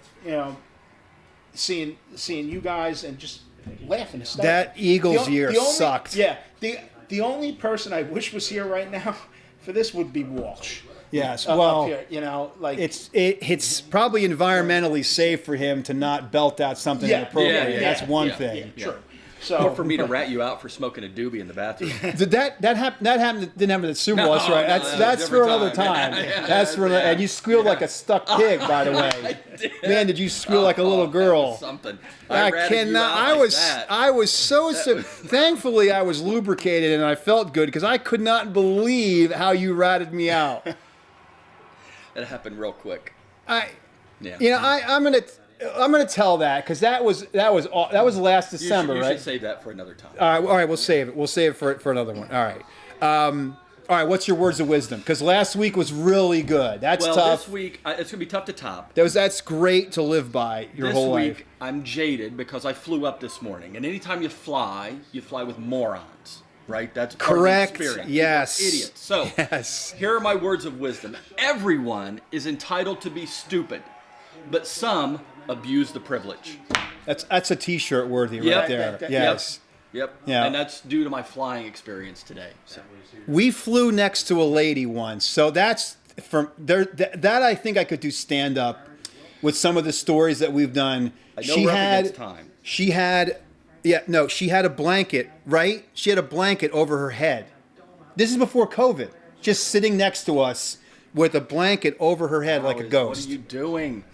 Speaker 3: seeing you guys and just laughing and stuff.
Speaker 1: That Eagles
Speaker 3: The
Speaker 1: year
Speaker 3: only-
Speaker 1: sucked.
Speaker 3: Yeah, the only person I wish was here right now for this would be Walsh.
Speaker 1: Yes.
Speaker 3: Up
Speaker 1: Well,
Speaker 3: here, like
Speaker 1: it's probably environmentally safe for him to not belt out something
Speaker 3: Yeah,
Speaker 1: inappropriate.
Speaker 2: yeah,
Speaker 1: That's one
Speaker 2: yeah,
Speaker 1: thing.
Speaker 3: True.
Speaker 2: Or
Speaker 3: So
Speaker 2: for me to rat you out for smoking a doobie in the bathroom.
Speaker 1: Did that happen? That happened. Didn't happen at the Super Bowl.
Speaker 2: No,
Speaker 1: That's right.
Speaker 2: no,
Speaker 1: That's
Speaker 2: that was a
Speaker 1: for another
Speaker 2: different
Speaker 1: time.
Speaker 2: time. Yeah,
Speaker 1: That's for
Speaker 2: yeah.
Speaker 1: and you squealed like a stuck pig, by the way. Man, did you squeal like a little girl?
Speaker 2: Something.
Speaker 1: I
Speaker 2: ratted you
Speaker 1: cannot.
Speaker 2: out
Speaker 1: I
Speaker 2: like
Speaker 1: was.
Speaker 2: that.
Speaker 1: I was so. Thankfully, I was lubricated and I felt good because I could not believe how you ratted me out.
Speaker 2: That happened real quick.
Speaker 1: I.
Speaker 2: Yeah.
Speaker 1: You know, I'm gonna tell that because that was last December,
Speaker 2: you
Speaker 1: right?
Speaker 2: should save that for another time.
Speaker 1: All right, we'll save it. We'll save it for another one. All right. All right, what's your words of wisdom? Because last week was really good. That's
Speaker 2: Well,
Speaker 1: tough.
Speaker 2: this week it's going to be tough to top.
Speaker 1: That's great to live by your
Speaker 2: This
Speaker 1: whole
Speaker 2: week
Speaker 1: life.
Speaker 2: I'm jaded because I flew up this morning, and anytime you fly with morons, right? That's part
Speaker 1: Correct.
Speaker 2: Of the experience.
Speaker 1: Yes.
Speaker 2: People are idiots. So
Speaker 1: Yes.
Speaker 2: here are my words of wisdom. Everyone is entitled to be stupid, but some abuse the privilege.
Speaker 1: That's a T-shirt worthy
Speaker 2: Yep.
Speaker 1: right there. Yes.
Speaker 2: Yep.
Speaker 1: Yeah.
Speaker 2: And that's due to my flying experience today. So
Speaker 1: We flew next to a lady once, so that's from there. That I think I could do stand up with some of the stories that we've done.
Speaker 2: I know we're up against time.
Speaker 1: She had a blanket, right? She had a blanket over her head. This is before COVID. Just sitting next to us with a blanket over her head like a
Speaker 2: What
Speaker 1: ghost.
Speaker 2: are you doing?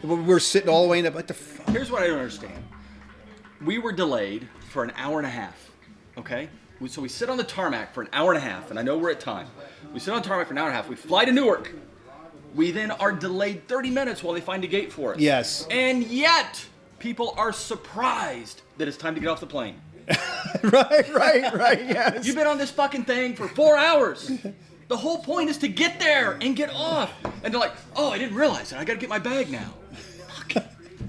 Speaker 1: We're sitting all the way in what the fuck?
Speaker 2: Here's what I don't understand. We were delayed for an hour and a half, okay? So we sit on the tarmac for an hour and a half, and I know we're at time. We sit on the tarmac for an hour and a half. We fly to Newark. We then are delayed 30 minutes while they find a gate for us.
Speaker 1: Yes.
Speaker 2: And yet, people are surprised that it's time to get off the plane.
Speaker 1: right, yes.
Speaker 2: You've been on this fucking thing for 4 hours. The whole point is to get there and get off. And they're like, oh, I didn't realize it. I got to get my bag now. Fuck.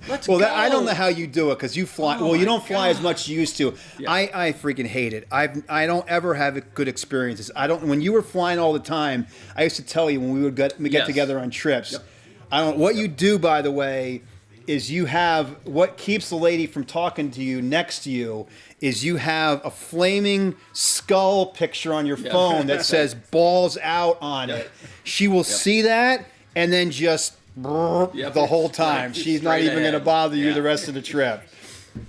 Speaker 2: Let's
Speaker 1: Well,
Speaker 2: go.
Speaker 1: I don't know how you do it because you fly.
Speaker 2: Oh
Speaker 1: well, you
Speaker 2: my
Speaker 1: don't fly as
Speaker 2: God.
Speaker 1: much as you used to.
Speaker 2: Yeah.
Speaker 1: I freaking hate it. I don't ever have good experiences. I don't. When you were flying all the time, I used to tell you when we would get
Speaker 2: Yes.
Speaker 1: together on trips.
Speaker 2: Yep.
Speaker 1: I don't. What you do, by the way, is you have what keeps the lady from talking to you next to you is you have a flaming skull picture on your phone that says "balls out" on it. She will see that and then just.
Speaker 2: Yep.
Speaker 1: The whole time.
Speaker 2: Straight-
Speaker 1: She's not
Speaker 2: straight
Speaker 1: even going to
Speaker 2: ahead.
Speaker 1: bother you
Speaker 2: Yeah.
Speaker 1: the rest of the trip.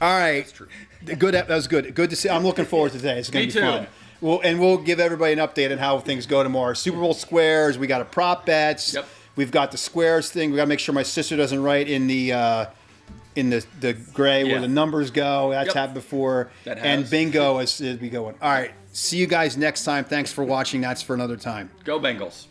Speaker 1: All right. Good. That was good. Good to see. I'm looking forward to today. It's going
Speaker 2: Me
Speaker 1: to be
Speaker 2: too.
Speaker 1: fun. We'll give everybody an update on how things go tomorrow. Super Bowl squares. We got a prop bets.
Speaker 2: Yep.
Speaker 1: We've got the squares thing. We got to make sure my sister doesn't write in the gray where
Speaker 2: Yeah.
Speaker 1: the numbers go. That's
Speaker 2: Yep.
Speaker 1: happened before.
Speaker 2: That
Speaker 1: And
Speaker 2: has.
Speaker 1: bingo as we go on. All right. See you guys next time. Thanks for watching. That's for another time.
Speaker 2: Go Bengals.